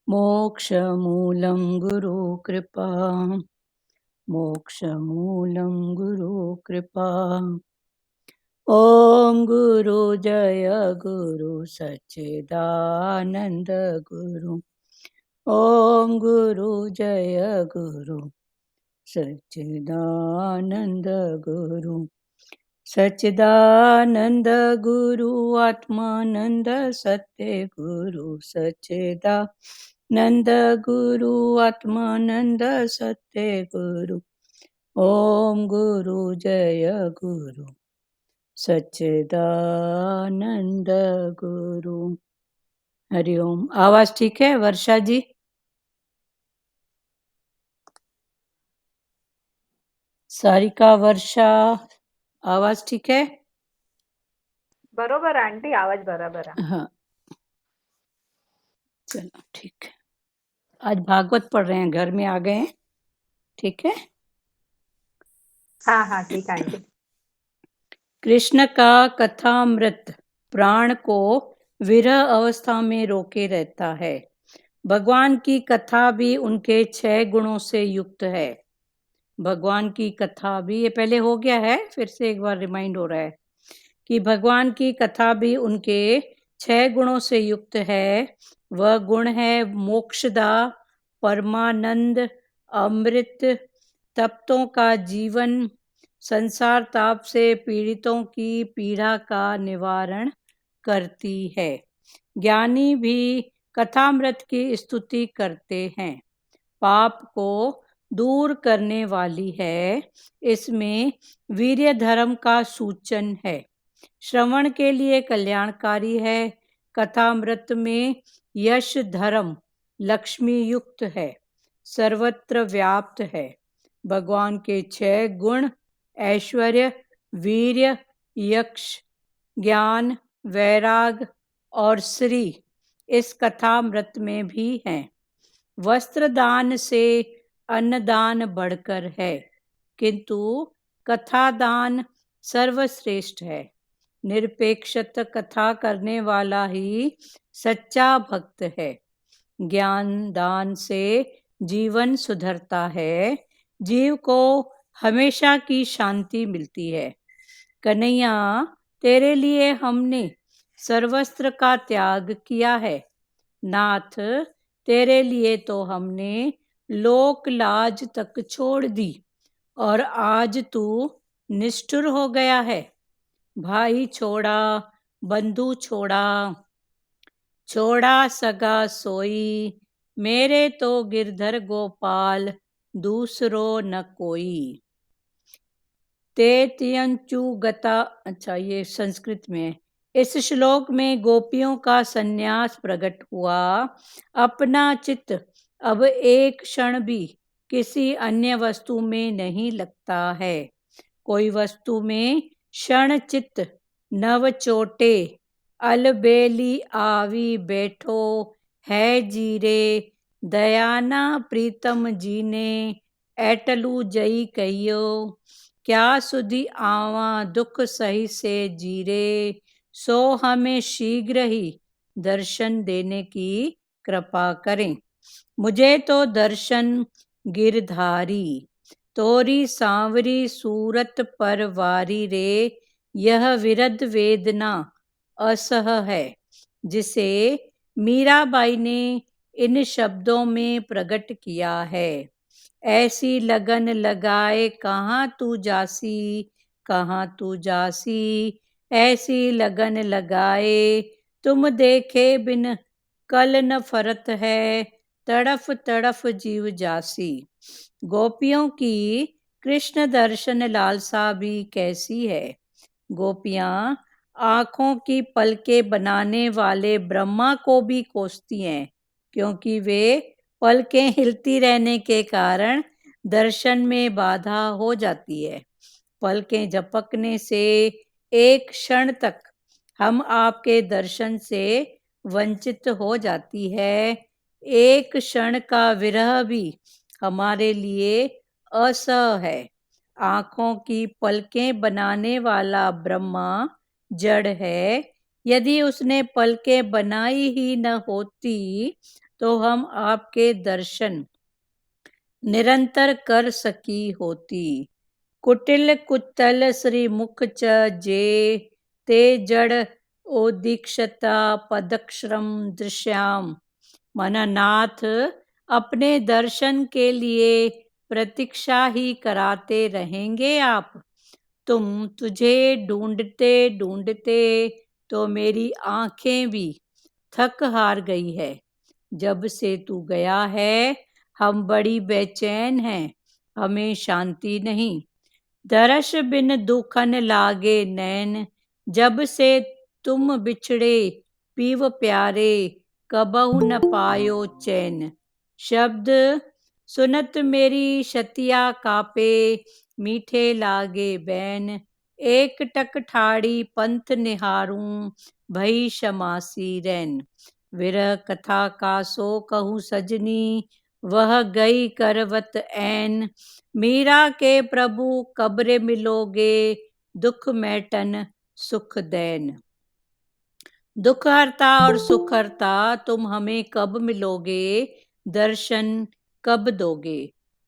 मोक्षमूलं गुरुकृपा। मोक्षमूलं गुरुकृपा। ॐ गुरु जय गुरु सच्चिदानन्द गुरु। ॐ गुरु जय गुरु सच्चिदानन्द गुरु। सच्चिदानन्द गुरु आत्मानन्द सत्य गुरु सच्चिदानन्द गुरु आत्मानन्द सत्य गुरु। ओम गुरु जय गुरु सच्चिदानंद गुरु। हरिओम। आवाज ठीक है वर्षा जी? सारिका, वर्षा, आवाज ठीक है? बरोबर आंटी, आवाज बराबर आहे. हाँ, चलो ठीक है। आज भागवत पढ़ रहे हैं, घर में आ गए हैं, ठीक है। हाँ हाँ ठीक आहे आंटी. कृष्ण का कथामृत प्राण को विरह अवस्था में रोके रहता है। भगवान की कथा भी उनके 6 गुणों से युक्त है। भगवान की कथा भी, ये पहले हो गया है, फिर से एक बार रिमाइंड हो रहा है कि भगवान की कथा भी उनके 6 गुणों से युक्त है। वह गुण है मोक्षदा, परमानंद, अमृत, तप्तों का जीवन, संसार ताप से पीड़ितों की पीड़ा का निवारण करती है। ज्ञानी भी कथामृत की स्तुति करते हैं। पाप को दूर करने वाली है। इसमें वीर्य धर्म का सूचन है। श्रवण के लिए कल्याणकारी है। कथामृत में यश धर्म लक्ष्मी युक्त है, सर्वत्र व्याप्त है। भगवान के 6 गुण ऐश्वर्य, वीर्य, यक्ष, ज्ञान, वैराग और श्री इस कथामृत में भी हैं। वस्त्र दान से अन्नदान बढ़कर है, किंतु कथा दान सर्वश्रेष्ठ है। निरपेक्षत कथा करने वाला ही सच्चा भक्त है। ज्ञान दान से जीवन सुधरता है। जीव को हमेशा की शांति मिलती है। कन्हैया, तेरे लिए हमने सर्वस्त्र का त्याग किया है। नाथ, तेरे लिए तो हमने लोक लाज तक छोड़ दी और आज तू निष्ठुर हो गया है। भाई छोड़ा, बंधु छोड़ा, छोड़ा सगा सोई, मेरे तो गिरधर गोपाल दूसरो न कोई। ते त्यंचु गता, अच्छा ये संस्कृत में है। इस श्लोक में गोपियों का संन्यास प्रकट हुआ। अपना चित्त अब एक क्षण भी किसी अन्य वस्तु में नहीं लगता है। कोई वस्तु में क्षण चित्त नव चोटे, अलबेली आवी बैठो है जीरे, दयाना प्रीतम जीने एटलू जई कहियो, क्या सुधि आवा दुख सही से जीरे, सो हमें शीघ्र ही दर्शन देने की कृपा करें। मुझे तो दर्शन गिरधारी, तोरी सांवरी सूरत पर वारी रे, यह विरध वेदना असह है, जिसे मीराबाई ने इन शब्दों में प्रकट किया है। ऐसी लगन लगाए कहाँ तू जासी, कहाँ तू जासी, ऐसी लगन लगाए तुम देखे बिन कल न फरत है, तड़फ तड़फ जीव जासी। गोपियों की कृष्ण दर्शन लालसा भी कैसी है। गोपियां आंखों की पलकें बनाने वाले ब्रह्मा को भी कोसती हैं, क्योंकि वे पलकें हिलती रहने के कारण दर्शन में बाधा हो जाती है। पलकें झपकने से एक क्षण तक हम आपके दर्शन से वंचित हो जाती है। एक क्षण का विरह भी हमारे लिए असह है। आंखों की पलकें बनाने वाला ब्रह्मा जड़ है। यदि उसने पलकें बनाई ही न होती तो हम आपके दर्शन निरंतर कर सकी होती। कुटिल कुतल श्री मुख च जे ते जड़ ओदीक्षता पदक्षरम दृश्याम। मननाथ अपने दर्शन के लिए प्रतीक्षा ही कराते रहेंगे आप। तुझे ढूंढते ढूंढते तो मेरी आंखें भी थक हार गई है। जब से तू गया है हम बड़ी बेचैन हैं, हमें शांति नहीं। दर्श बिन दुखन लागे नैन, जब से तुम बिछड़े पीव प्यारे, कबहु न पायो चैन। शब्द सुनत मेरी छतिया कापे, मीठे लागे बैन। एक टक ठाड़ी पंथ निहारूं, भई शमासी रैन। विरह कथा का सो कहूँ सजनी, वह गई करवत ऐन। मीरा के प्रभु कब्रे मिलोगे, दुख मैटन सुख दैन। दुख हरता और सुख हरता तुम हमें कब मिलोगे, दर्शन कब दोगे।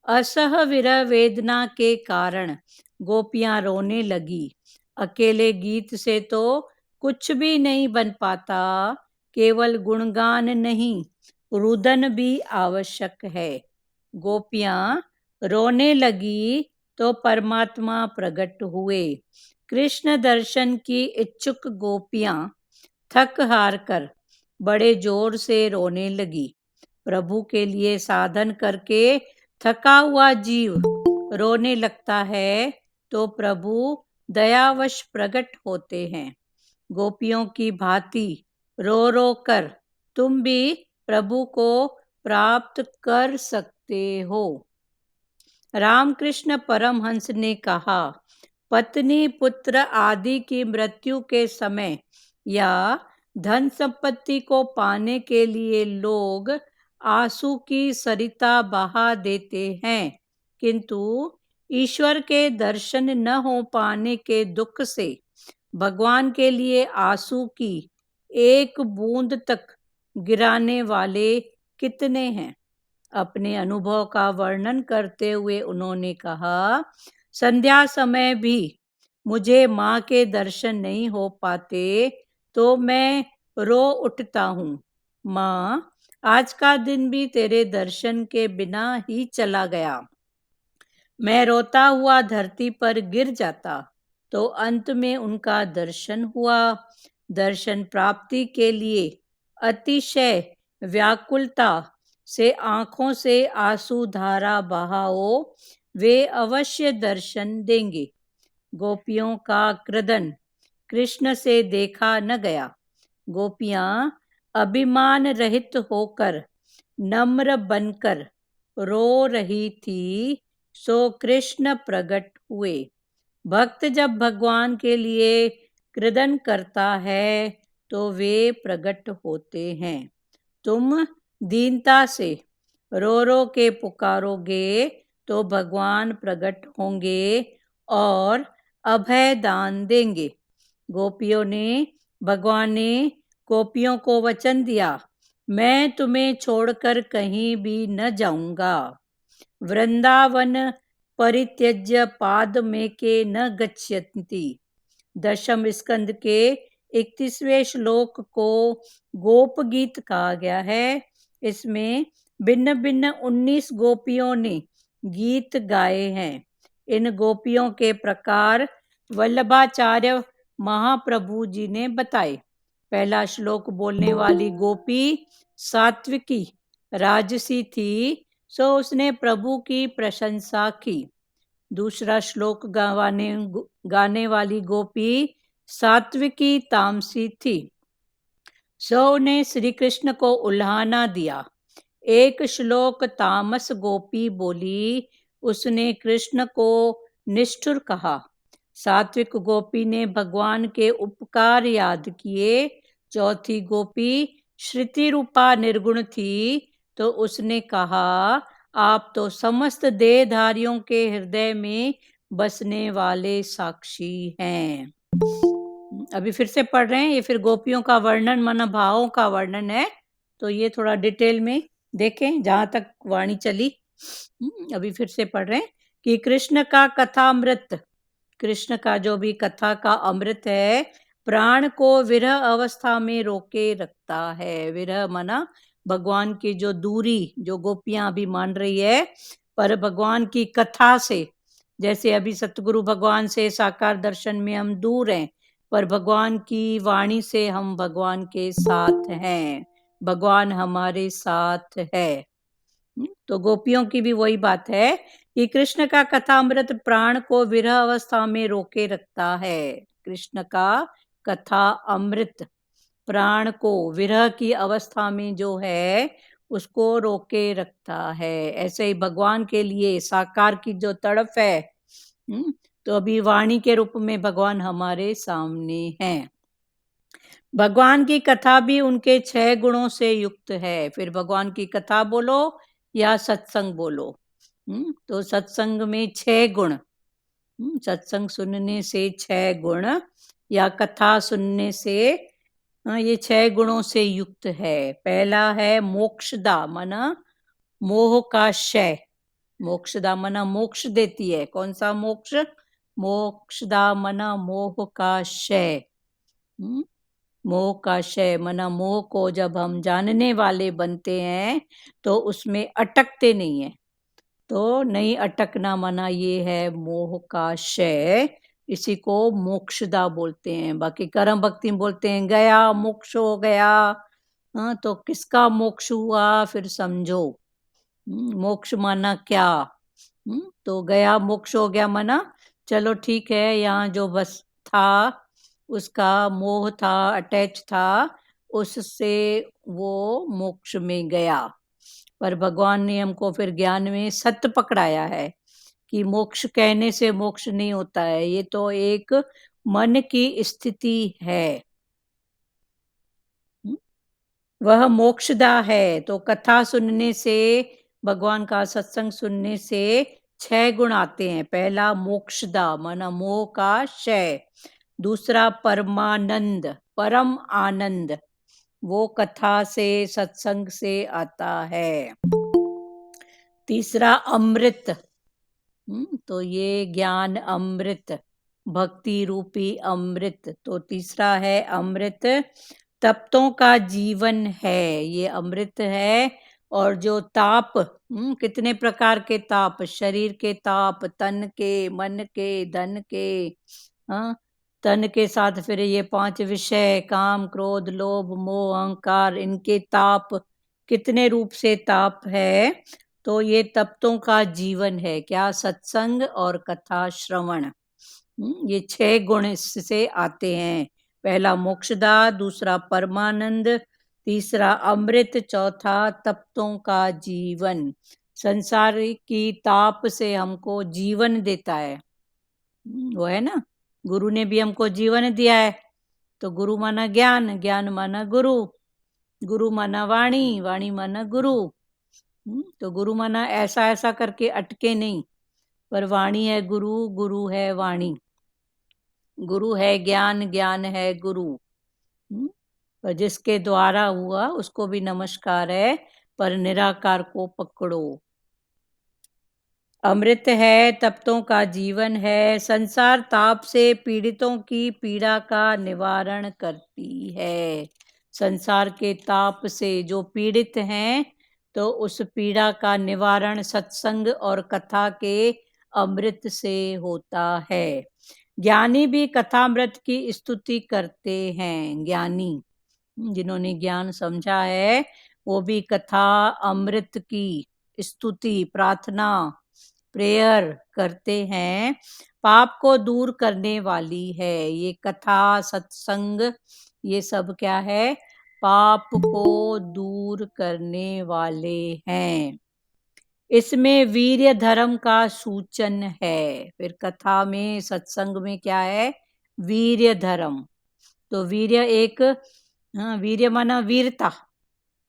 असह विरह वेदना के कारण गोपियां रोने लगी। अकेले गीत से तो कुछ भी नहीं बन पाता, केवल गुणगान नहीं रुदन भी आवश्यक है। गोपियां रोने लगी तो परमात्मा प्रकट हुए। कृष्ण दर्शन की इच्छुक गोपियां थक हार कर बड़े जोर से रोने लगी। प्रभु के लिए साधन करके थका हुआ जीव रोने लगता है तो प्रभु दयावश प्रकट होते हैं। गोपियों की भांति रो रो कर तुम भी प्रभु को प्राप्त कर सकते हो। रामकृष्ण परमहंस ने कहा, पत्नी पुत्र आदि की मृत्यु के समय या धन संपत्ति को पाने के लिए लोग आंसू की सरिता बहा देते हैं, किंतु ईश्वर के दर्शन न हो पाने के दुख से भगवान के लिए आंसू की एक बूंद तक गिराने वाले कितने हैं। अपने अनुभव का वर्णन करते हुए उन्होंने कहा, संध्या समय भी मुझे माँ के दर्शन नहीं हो पाते तो मैं रो उठता हूँ। माँ, आज का दिन भी तेरे दर्शन के बिना ही चला गया। मैं रोता हुआ धरती पर गिर जाता तो अंत में उनका दर्शन हुआ। दर्शन प्राप्ति के लिए अतिशय व्याकुलता से आंखों से आंसू धारा बहाओ, वे अवश्य दर्शन देंगे। गोपियों का क्रदन कृष्ण से देखा न गया। गोपियां अभिमान रहित होकर नम्र बनकर रो रही थी, सो कृष्ण प्रकट हुए। भक्त जब भगवान के लिए क्रदन करता है तो वे प्रकट होते हैं। तुम दीनता से रो रो के पुकारोगे तो भगवान प्रकट होंगे और अभय दान देंगे। भगवान ने गोपियों को वचन दिया, मैं तुम्हें छोड़कर कहीं भी न जाऊंगा। वृंदावन परित्यज्य पाद में के न गच्छन्ति। दशम स्कंद के 31वें श्लोक को गोप गीत कहा गया है। इसमें भिन्न भिन्न 19 गोपियों ने गीत गाए हैं। इन गोपियों के प्रकार वल्लभाचार्य महाप्रभु जी ने बताए। पहला श्लोक बोलने वाली गोपी सात्विकी राजसी थी, सो उसने प्रभु की प्रशंसा की। दूसरा श्लोक गाने वाली गोपी सात्विकी तामसी थी, सो ने श्री कृष्ण को उल्हाना दिया। एक श्लोक तामस गोपी बोली, उसने कृष्ण को निष्ठुर कहा। सात्विक गोपी ने भगवान के उपकार याद किए। चौथी गोपी श्रुति रूपा निर्गुण थी, तो उसने कहा, आप तो समस्त देहधारियों के हृदय में बसने वाले साक्षी हैं। अभी फिर से पढ़ रहे हैं, ये फिर गोपियों का वर्णन माना भावों का वर्णन है। तो ये थोड़ा डिटेल में देखें जहाँ तक वाणी चली। अभी फिर से पढ़ रहे हैं कि कृष्ण का कथामृत, कृष्ण का जो भी कथा का अमृत है, प्राण को विरह अवस्था में रोके रखता है। विरह माना भगवान की जो दूरी, जो गोपियां अभी मान रही है, पर भगवान की कथा से, जैसे अभी सतगुरु भगवान से साकार दर्शन में हम दूर हैं, पर भगवान की वाणी से हम भगवान के साथ हैं, भगवान हमारे साथ है। तो गोपियों की भी वही बात है कि कृष्ण का कथामृत प्राण को विरह अवस्था में रोके रखता है। कृष्ण का कथा अमृत प्राण को विरह की अवस्था में जो है उसको रोके रखता है। ऐसे ही भगवान के लिए साकार की जो तड़प है, तो अभी वाणी के रूप में भगवान हमारे सामने हैं। भगवान की कथा भी उनके 6 गुणों से युक्त है। फिर भगवान की कथा बोलो या सत्संग बोलो, तो सत्संग में 6 गुण, सत्संग सुनने से 6 गुण या कथा सुनने से ये 6 गुणों से युक्त है। पहला है मोक्षदा, माना मोह का क्षय। मोक्षदा मना मोक्ष देती है। कौन सा मोक्ष? मोक्षदा मना मोह का क्षय। मोह का क्षय मना मोह को जब हम जानने वाले बनते हैं तो उसमें अटकते नहीं है। तो नहीं अटकना मना ये है मोह का क्षय। इसी को मोक्षदा बोलते हैं। बाकी कर्म भक्ति में बोलते हैं गया मोक्ष हो गया। हाँ, तो किसका मोक्ष हुआ फिर समझो। मोक्ष माना क्या? तो गया मोक्ष हो गया माना चलो ठीक है, यहाँ जो बस था उसका मोह था, अटैच था, उससे वो मोक्ष में गया। पर भगवान ने हमको फिर ज्ञान में सत्य पकड़ाया है कि मोक्ष कहने से मोक्ष नहीं होता है, ये तो एक मन की स्थिति है। वह मोक्षदा है। तो कथा सुनने से, भगवान का सत्संग सुनने से 6 गुण आते हैं। पहला मोक्षदा माना मोह का क्षय। दूसरा परमानंद, परम आनंद, वो कथा से सत्संग से आता है। तीसरा अमृत, तो ये ज्ञान अमृत, भक्ति रूपी अमृत। तो तीसरा है अमृत, तप्तों का जीवन है ये अमृत है। और जो ताप, कितने प्रकार के ताप, शरीर के ताप, तन के, मन के, धन के, हाँ, तन के साथ फिर ये 5 विषय, काम क्रोध लोभ मोह अहंकार, इनके ताप, कितने रूप से ताप है। तो ये तप्तों का जीवन है क्या? सत्संग और कथा श्रवण। ये 6 गुण इससे आते हैं। पहला मोक्षदा, दूसरा परमानंद, तीसरा अमृत, चौथा तप्तों का जीवन। संसार की ताप से हमको जीवन देता है, वो है ना। गुरु ने भी हमको जीवन दिया है। तो गुरु माना ज्ञान, ज्ञान माना गुरु, गुरु माना वाणी, वाणी माना गुरु। तो गुरु माना ऐसा ऐसा करके अटके नहीं, पर वाणी है गुरु, गुरु है वाणी, गुरु है ज्ञान, ज्ञान है गुरु। पर जिसके द्वारा हुआ उसको भी नमस्कार है, पर निराकार को पकड़ो। अमृत है, तप्तों का जीवन है, संसार ताप से पीड़ितों की पीड़ा का निवारण करती है। संसार के ताप से जो पीड़ित हैं तो उस पीड़ा का निवारण सत्संग और कथा के अमृत से होता है। ज्ञानी भी कथामृत की स्तुति करते हैं। ज्ञानी, जिन्होंने ज्ञान समझा है, वो भी कथा अमृत की स्तुति, प्रार्थना, प्रेयर करते हैं। पाप को दूर करने वाली है ये कथा, सत्संग, ये सब क्या है? पाप को दूर करने वाले हैं। इसमें वीर्य धर्म का सूचन है। फिर कथा में, सत्संग में क्या है? वीर्य धर्म। तो वीर्य एक, वीर्य माना वीरता,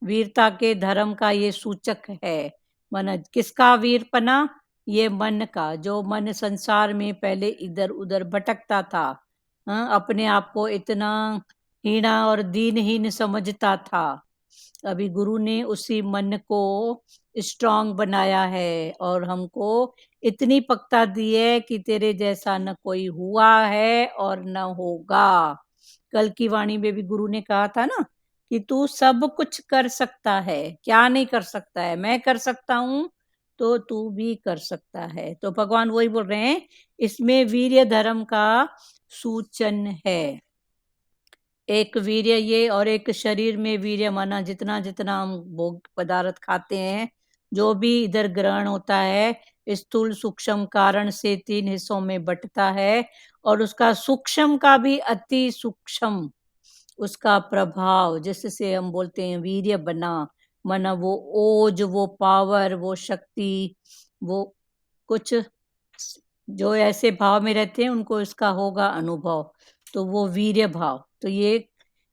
वीरता के धर्म का ये सूचक है। माना किसका वीरपना? ये मन का, जो मन संसार में पहले इधर उधर भटकता था, अपने आप को इतना हीना और दीनहीन समझता था, अभी गुरु ने उसी मन को स्ट्रांग बनाया है और हमको इतनी पक्का दी है कि तेरे जैसा न कोई हुआ है और न होगा। कल की वाणी में भी गुरु ने कहा था ना कि तू सब कुछ कर सकता है, क्या नहीं कर सकता है, मैं कर सकता हूं तो तू भी कर सकता है। तो भगवान वही बोल रहे हैं, इसमें वीर्य धर्म का सूचन है। एक वीर्य ये और एक शरीर में वीर्य, माना जितना जितना हम भोग पदार्थ खाते हैं, जो भी इधर ग्रहण होता है, स्थूल सूक्ष्म कारण से 3 हिस्सों में बंटता है और उसका सूक्ष्म का भी अति सूक्ष्म उसका प्रभाव, जिससे हम बोलते हैं वीर्य बना, माना वो ओज, वो पावर, वो शक्ति, वो कुछ जो ऐसे भाव में रहते हैं उनको इसका होगा अनुभव, तो वो वीर्य भाव। तो ये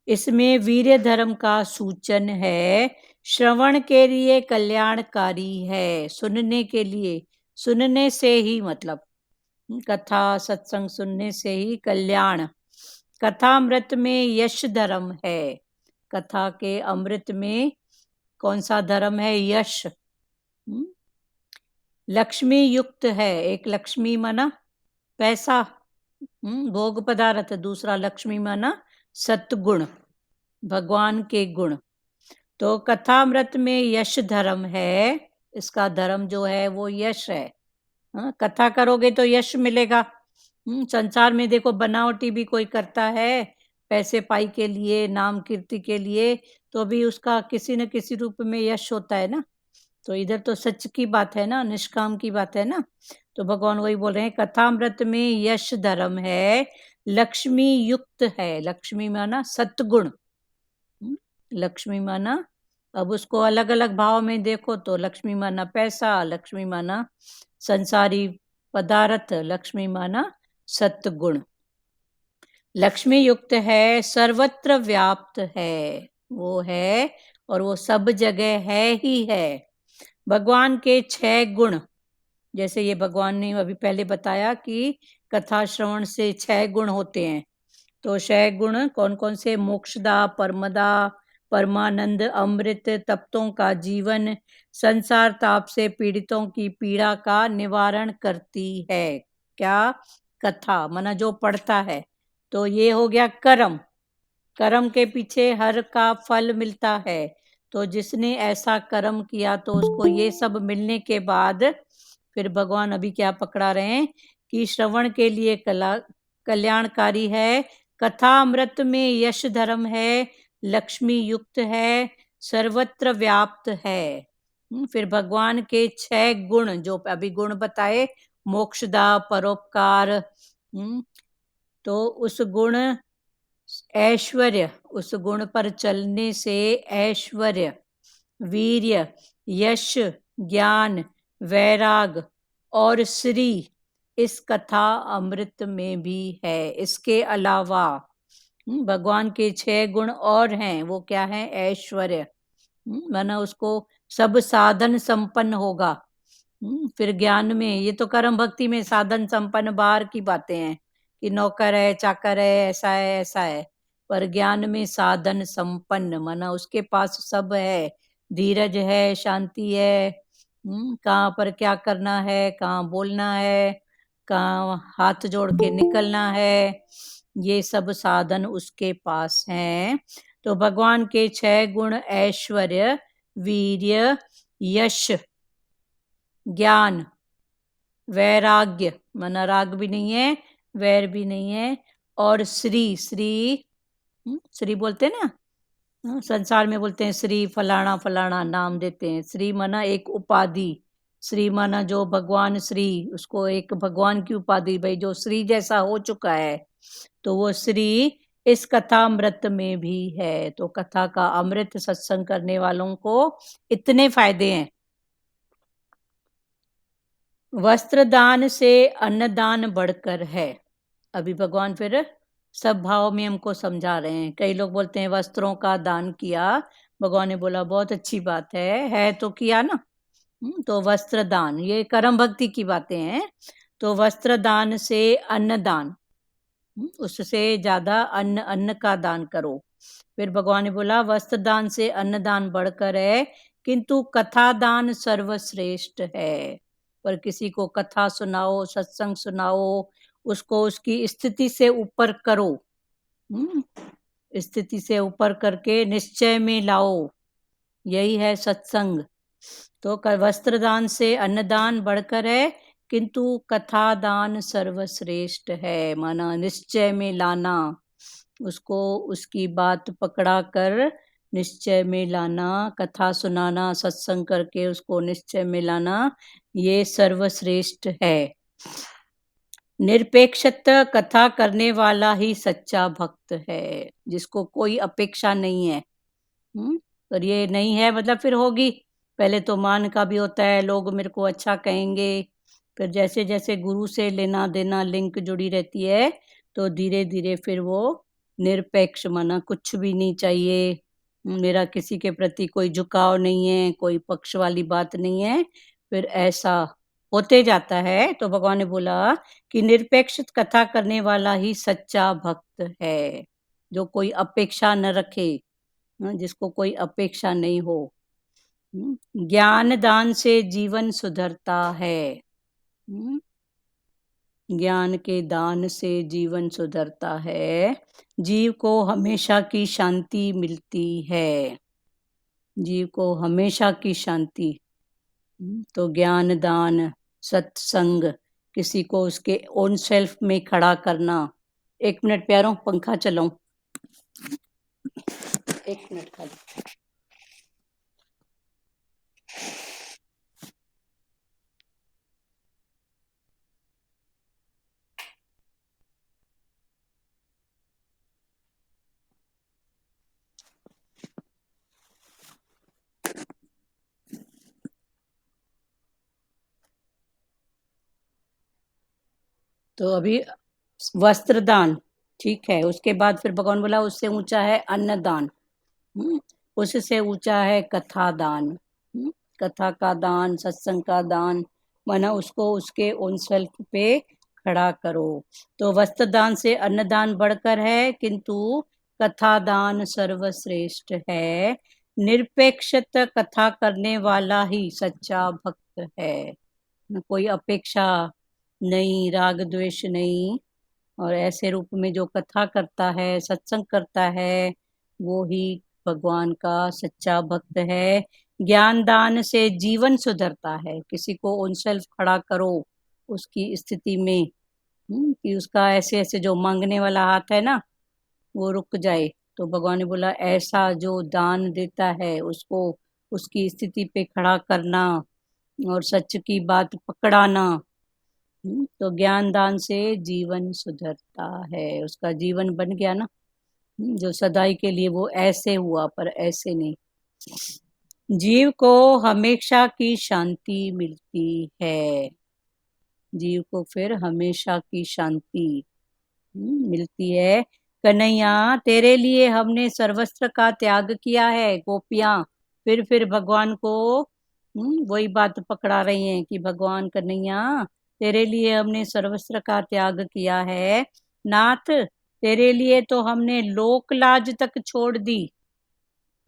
इसमें वीर्य धर्म का सूचन है। श्रवण के लिए कल्याणकारी है, सुनने के लिए, सुनने से ही मतलब कथा सत्संग सुनने से ही कल्याण। कथामृत में यश धर्म है। कथा के अमृत में कौन सा धर्म है? यश। लक्ष्मी युक्त है, एक लक्ष्मी माना पैसा, भोग पदार्थ, दूसरा लक्ष्मी माना सत्गुण, भगवान के गुण। तो कथामृत में यश धर्म है, इसका धर्म जो है वो यश है। कथा करोगे तो यश मिलेगा। संसार में देखो बनावटी भी कोई करता है पैसे पाई के लिए, नाम कीर्ति के लिए, तो भी उसका किसी न किसी रूप में यश होता है ना। तो इधर तो सच की बात है ना, निष्काम की बात है ना। तो भगवान वही बोल रहे हैं, कथामृत में यश धर्म है, लक्ष्मी युक्त है। लक्ष्मी माना सत्गुण, लक्ष्मी माना, अब उसको अलग अलग भाव में देखो तो लक्ष्मी माना पैसा, लक्ष्मी माना संसारी पदार्थ, लक्ष्मी माना सत्गुण। लक्ष्मी युक्त है, सर्वत्र व्याप्त है, वो है और वो सब जगह है ही है। भगवान के 6 गुण, जैसे ये भगवान ने अभी पहले बताया कि कथा श्रवण से 6 गुण होते हैं। तो 6 गुण कौन कौन से? मोक्षदा, परमदा, परमानंद, अमृत, तप्तों का जीवन, संसार ताप से पीड़ितों की पीड़ा का निवारण करती है। क्या? कथा, माना जो पढ़ता है। तो ये हो गया कर्म, कर्म के पीछे हर का फल मिलता है। तो जिसने ऐसा कर्म किया तो उसको ये सब मिलने के बाद फिर भगवान अभी क्या पकड़ा रहे हैं कि श्रवण के लिए कल्याणकारी है, कथा अमृत में यश धर्म है, लक्ष्मी युक्त है, सर्वत्र व्याप्त है। फिर भगवान के 6 गुण जो अभी गुण बताए, मोक्षदा, परोपकार, तो उस गुण ऐश्वर्य, उस गुण पर चलने से ऐश्वर्य, वीर्य, यश, ज्ञान, वैराग और श्री इस कथा अमृत में भी है। इसके अलावा भगवान के 6 गुण और हैं, वो क्या है? ऐश्वर्य, माना उसको सब साधन संपन्न होगा। फिर ज्ञान में, ये तो कर्म भक्ति में साधन संपन्न बाहर की बातें हैं कि नौकर है, चाकर है, ऐसा है, ऐसा है। पर ज्ञान में साधन संपन्न, माना उसके पास सब है, धीरज है, शांति है, कहाँ पर क्या करना है, कहाँ बोलना है, कहाँ हाथ जोड़ के निकलना है, ये सब साधन उसके पास हैं। तो भगवान के 6 गुण ऐश्वर्य, वीर्य, यश, ज्ञान, वैराग्य, माना राग भी नहीं है, वैर भी नहीं है, और श्री, श्री श्री बोलते हैं ना, संसार में बोलते हैं श्री फलाना फलाना नाम देते हैं। श्री माना एक उपाधि, श्री माना जो भगवान श्री, उसको एक भगवान की उपाधि, भाई जो श्री जैसा हो चुका है, तो वो श्री इस कथा अमृत में भी है। तो कथा का अमृत सत्संग करने वालों को इतने फायदे हैं। वस्त्र दान से अन्नदान बढ़कर है। अभी भगवान फिर सब भाव में हमको समझा रहे हैं। कई लोग बोलते हैं वस्त्रों का दान किया, भगवान ने बोला बहुत अच्छी बात है तो किया ना। तो वस्त्र दान, ये कर्म भक्ति की बातें हैं। तो वस्त्र दान से अन्न दान, उससे ज्यादा अन्न, अन्न का दान करो। फिर भगवान ने बोला वस्त्र दान से अन्नदान बढ़कर है, किंतु कथा दान सर्वश्रेष्ठ है। पर किसी को कथा सुनाओ, सत्संग सुनाओ, उसको उसकी स्थिति से ऊपर करो, स्थिति से ऊपर करके निश्चय में लाओ, यही है सत्संग। तो वस्त्र दान से अन्नदान बढ़कर है, किंतु कथा दान सर्वश्रेष्ठ है। माना निश्चय में लाना, उसको उसकी बात पकड़ा कर निश्चय में लाना, कथा सुनाना, सत्संग करके उसको निश्चय में लाना, ये सर्वश्रेष्ठ है। निरपेक्षत कथा करने वाला ही सच्चा भक्त है, जिसको कोई अपेक्षा नहीं है। पर ये नहीं है मतलब फिर होगी। पहले तो मान का भी होता है, लोग मेरे को अच्छा कहेंगे, फिर जैसे जैसे गुरु से लेना देना लिंक जुड़ी रहती है, तो धीरे धीरे फिर वो निरपेक्ष, माना कुछ भी नहीं चाहिए, मेरा किसी के प्रति कोई झुकाव नहीं है, कोई पक्ष वाली बात नहीं है, फिर ऐसा होते जाता है। तो भगवान ने बोला कि निरपेक्ष कथा करने वाला ही सच्चा भक्त है, जो कोई अपेक्षा न रखे, जिसको कोई अपेक्षा नहीं हो। ज्ञान दान से जीवन सुधरता है, ज्ञान के दान से जीवन सुधरता है, जीव को हमेशा की शांति मिलती है, जीव को हमेशा की शांति। तो ज्ञान दान, सत्संग, किसी को उसके ओन सेल्फ में खड़ा करना। 1 मिनट प्यारों, पंखा चलाऊं, 1 मिनट खाली। तो अभी वस्त्र दान ठीक है, उसके बाद फिर भगवान बोला उससे ऊंचा है अन्नदान, उससे ऊंचा है कथा दान, कथा का दान, सत्संग का दान, माना उसको उसके ओन सेल्फ पे खड़ा करो। तो वस्त्र दान से अन्नदान बढ़कर है, किंतु कथा दान सर्वश्रेष्ठ है। निरपेक्षत कथा करने वाला ही सच्चा भक्त है, कोई अपेक्षा नहीं, राग द्वेष नहीं, और ऐसे रूप में जो कथा करता है, सत्संग करता है, वो ही भगवान का सच्चा भक्त है। ज्ञान दान से जीवन सुधरता है, किसी को ओन सेल्फ खड़ा करो उसकी स्थिति में, कि उसका ऐसे ऐसे जो मांगने वाला हाथ है ना, वो रुक जाए। तो भगवान ने बोला ऐसा जो दान देता है, उसको उसकी स्थिति पे खड़ा करना और सच की बात पकड़ाना। तो ज्ञान दान से जीवन सुधरता है, उसका जीवन बन गया ना, जो सदाई के लिए वो ऐसे हुआ, पर ऐसे नहीं। जीव को हमेशा की शांति मिलती है, जीव को फिर हमेशा की शांति मिलती है। कन्हैया तेरे लिए हमने सर्वस्त्र का त्याग किया है। गोपियां फिर भगवान को वही बात पकड़ा रही हैं कि भगवान कन्हैया तेरे लिए हमने सर्वस्त्र का त्याग किया है। नाथ तेरे लिए तो हमने लोक लाज तक छोड़ दी,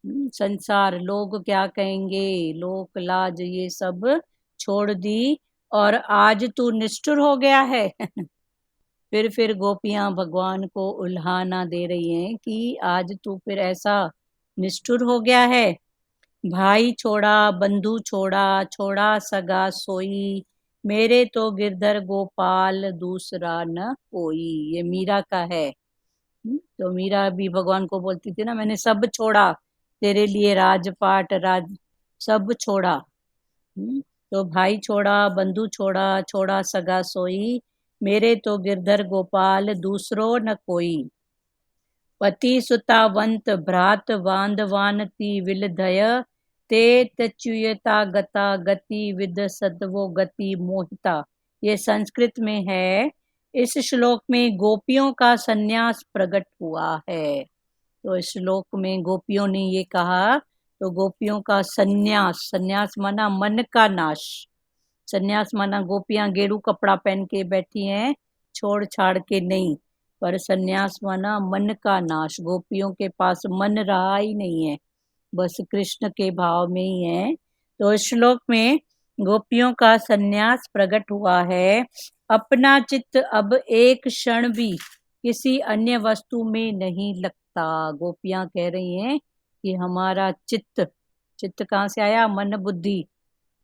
संसार, लोग क्या कहेंगे, लोक लाज, ये सब छोड़ दी, और आज तू निष्ठुर हो गया है। फिर गोपियां भगवान को उल्हाना दे रही हैं कि आज तू फिर ऐसा निष्ठुर हो गया है। भाई छोड़ा, बंधु छोड़ा, छोड़ा सगा सोई, मेरे तो गिरधर गोपाल दूसरा न कोई। ये मीरा का है। तो मीरा भी भगवान को बोलती थी ना, मैंने सब छोड़ा तेरे लिए, राजपाट राज सब छोड़ा। तो भाई छोड़ा, बंधु छोड़ा, छोड़ा सगा सोई, मेरे तो गिरधर गोपाल दूसरो न कोई। पति सुतावंत भ्रात बांधवानति विलधय, ते तच्युयता गता गति विद सदवो गति मोहिता। ये संस्कृत में है। इस श्लोक में गोपियों का सन्यास प्रकट हुआ है। तो इस श्लोक में गोपियों ने ये कहा, तो गोपियों का सन्यास, सन्यास माना मन का नाश, सन्यास माना गोपियां गेरू कपड़ा पहन के बैठी हैं, छोड़ छाड़ के नहीं, पर सन्यास माना मन का नाश। गोपियों के पास मन रहा ही नहीं है, बस कृष्ण के भाव में ही है। तो इस श्लोक में गोपियों का सन्यास प्रकट हुआ है। अपना चित्त अब एक क्षण भी किसी अन्य वस्तु में नहीं लगता। गोपियां कह रही हैं कि हमारा चित्त, चित्त कहाँ से आया? मन बुद्धि,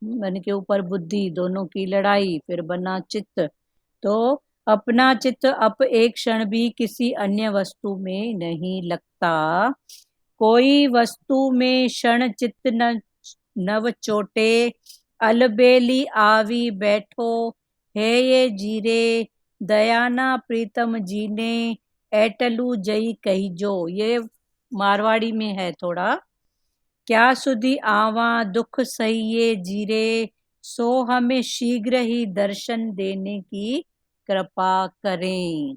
मन के ऊपर बुद्धि, दोनों की लड़ाई, फिर बना चित्त। तो अपना चित्त अब एक क्षण भी किसी अन्य वस्तु में नहीं लगता। कोई वस्तु में क्षण चित्त न नव चोटे, अलबेली आवी बैठो है ये जीरे, दयाना प्रीतम जीने, एटलू जई कहिजो। ये मारवाड़ी में है थोड़ा। क्या सुधी आवा दुख सहिए जीरे, सो हमें शीघ्र ही दर्शन देने की कृपा करें।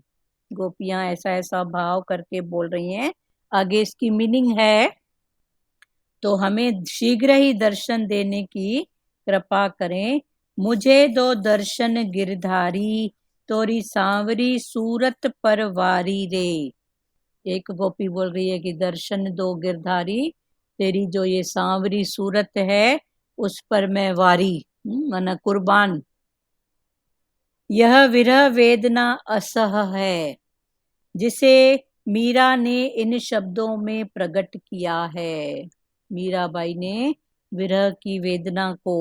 गोपियां ऐसा ऐसा भाव करके बोल रही हैं। आगे इसकी मीनिंग है, तो हमें शीघ्र ही दर्शन देने की कृपा करें। मुझे दो दर्शन गिरधारी, तोरी सांवरी सूरत पर वारी रे। एक गोपी बोल रही है कि दर्शन दो गिरधारी, तेरी जो ये सांवरी सूरत है उस पर मैं वारी, माना कुर्बान। यह विरह वेदना असह है, जिसे मीरा ने इन शब्दों में प्रकट किया है। मीराबाई ने विरह की वेदना को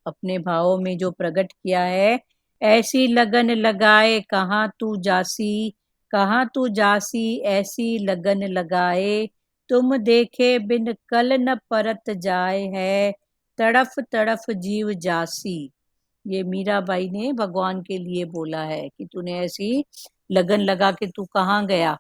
अपने भावों में जो प्रकट किया है। ऐसी लगन लगाए कहाँ तू जासी, कहाँ तू जासी ऐसी लगन लगाए, तुम देखे बिन कल न परत जाए है, तड़फ तड़फ जीव जासी। ये मीराबाई ने भगवान के लिए बोला है कि तूने ऐसी लगन लगा के तू कहाँ गया।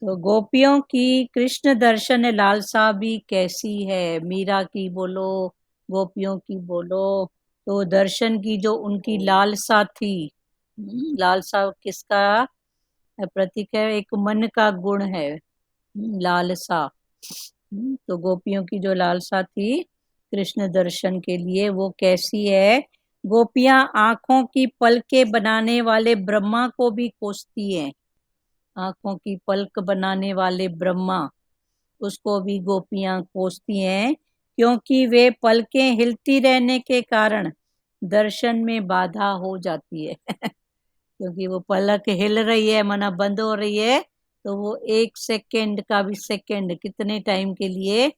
तो गोपियों की कृष्ण दर्शन लालसा भी कैसी है? मीरा की बोलो, गोपियों की बोलो, तो दर्शन की जो उनकी लालसा थी, लालसा किसका प्रतीक है? एक मन का गुण है, लालसा। तो गोपियों की जो लालसा थी कृष्ण दर्शन के लिए, वो कैसी है? गोपियां आंखों की पलकें बनाने वाले ब्रह्मा को भी कोसती हैं। आंखों की पलक बनाने वाले ब्रह्मा, उसको भी गोपियां कोसती हैं, क्योंकि वे पलकें हिलती रहने के कारण दर्शन में बाधा हो जाती है। क्योंकि वो पलक हिल रही है, माना बंद हो रही है, तो वो एक सेकंड का भी, सेकंड कितने टाइम के लिए,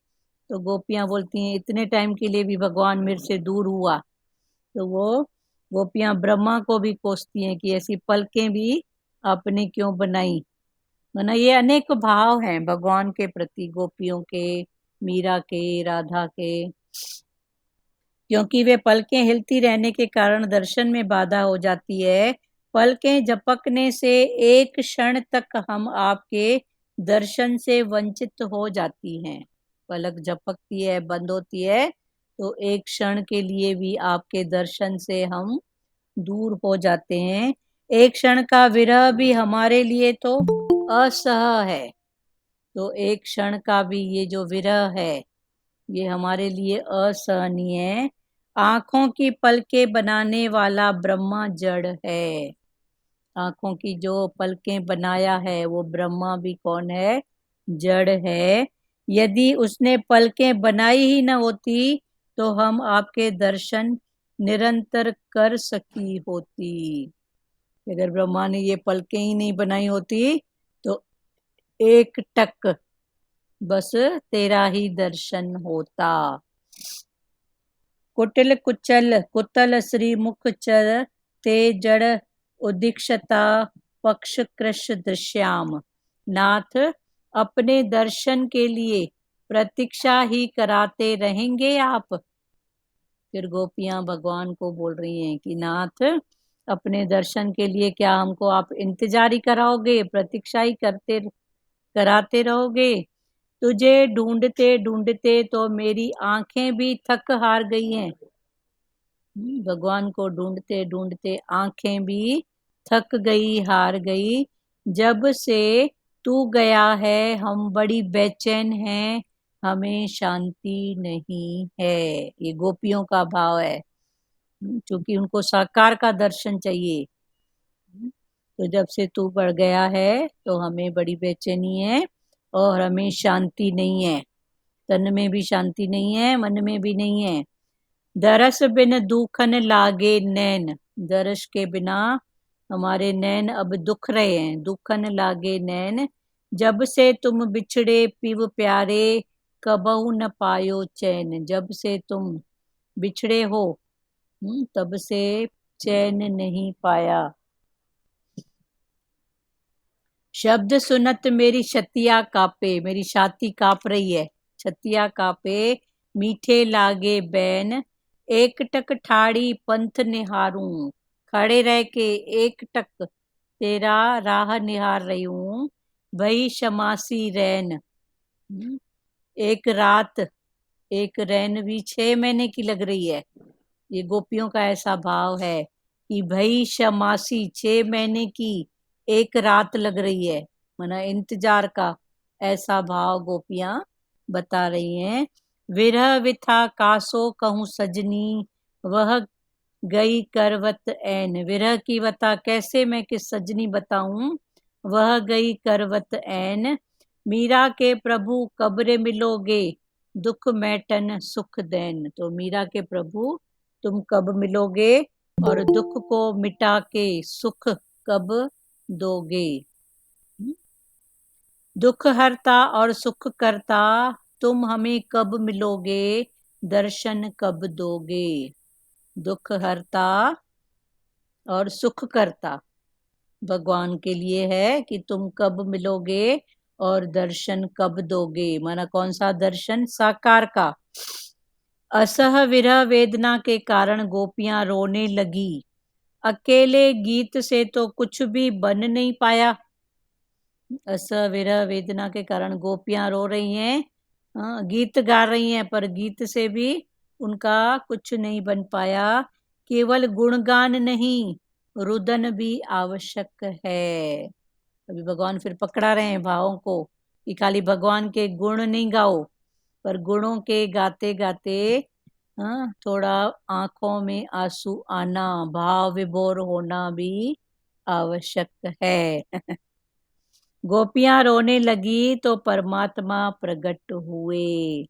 तो गोपियां बोलती हैं इतने टाइम के लिए भी भगवान मेरे से दूर हुआ। तो वो गोपियां ब्रह्मा को भी कोसती हैं कि ऐसी पलकें भी आपने क्यों बनाई। माना ये अनेक भाव हैं भगवान के प्रति, गोपियों के, मीरा के, राधा के। क्योंकि वे पलकें हिलती रहने के कारण दर्शन में बाधा हो जाती है। पलकें झपकने से एक क्षण तक हम आपके दर्शन से वंचित हो जाती हैं। पलक झपकती है, बंद होती है, तो एक क्षण के लिए भी आपके दर्शन से हम दूर हो जाते हैं। एक क्षण का विरह भी हमारे लिए तो असह है। तो एक क्षण का भी ये जो विरह है, ये हमारे लिए असहनीय है। आंखों की पलकें बनाने वाला ब्रह्मा जड़ है। आंखों की जो पलकें बनाया है वो ब्रह्मा भी कौन है? जड़ है। यदि उसने पलकें बनाई ही न होती तो हम आपके दर्शन निरंतर कर सकी होती। अगर ब्रह्मा ने ये पलकें ही नहीं बनाई होती तो एक टक बस तेरा ही दर्शन होता। कुटिल कुचल कुतल श्री मुख चर, ते जड़ उदीक्षता पक्ष कृष दृश्याम। नाथ अपने दर्शन के लिए प्रतीक्षा ही कराते रहेंगे आप। फिर गोपियां भगवान को बोल रही हैं कि नाथ अपने दर्शन के लिए क्या हमको आप इंतजार ही कराओगे, प्रतीक्षा ही करते कराते रहोगे? तुझे ढूंढते ढूंढते तो मेरी आंखें भी थक हार गई हैं। भगवान को ढूंढते ढूंढते आंखें भी थक गई, हार गई। जब से तू गया है हम बड़ी बेचैन हैं, हमें शांति नहीं है। ये गोपियों का भाव है, क्योंकि उनको साकार का दर्शन चाहिए। तो जब से तू बढ़ गया है तो हमें बड़ी बेचैनी है और हमें शांति नहीं है, तन में भी शांति नहीं है, मन में भी नहीं है। दरस बिन दुखन लागे नैन, दरस के बिना हमारे नैन अब दुख रहे हैं। दुखन लागे नैन, जब से तुम बिछड़े पिव प्यारे, कबहु न पायो चैन। जब से तुम बिछड़े हो तब से चैन नहीं पाया। शब्द सुनत मेरी छतिया कापे, मेरी छाती काप रही है, छतिया कापे। मीठे लागे बैन, एक टक ठाड़ी पंथ निहारूं। खड़े रह के एक टक तेरा राह निहार रही हूँ। भई शमासी रैन, एक रात एक रैन भी 6 महीने की लग रही है। ये गोपियों का ऐसा भाव है कि भई शमासी 6 महीने की एक रात लग रही है, माना इंतजार का ऐसा भाव गोपियां बता रही हैं। विरह विथा कासो कहूँ सजनी, वह गई करवत ऐन। विरह की वता कैसे मैं किस सजनी बताऊं, वह गई करवत ऐन। मीरा के प्रभु कब्रे मिलोगे, दुख मैटन सुख देन। तो मीरा के प्रभु तुम कब मिलोगे और दुख को मिटा के सुख कब दोगे। दुख हरता और सुख करता, तुम हमें कब मिलोगे, दर्शन कब दोगे। दुख हरता और सुख करता भगवान के लिए है कि तुम कब मिलोगे और दर्शन कब दोगे। माना कौन सा दर्शन, साकार का। असह विरह वेदना के कारण गोपियां रोने लगी। अकेले गीत से तो कुछ भी बन नहीं पाया। असह विरह वेदना के कारण गोपियां रो रही हैं, गीत गा रही हैं, पर गीत से भी उनका कुछ नहीं बन पाया। केवल गुणगान नहीं, रुदन भी आवश्यक है। अभी भगवान फिर पकड़ा रहे हैं भावों को कि खाली भगवान के गुण नहीं गाओ, पर गुणों के गाते गाते थोड़ा आंखों में आंसू आना, भाव विभोर होना भी आवश्यक है। गोपियां रोने लगी तो परमात्मा प्रकट हुए।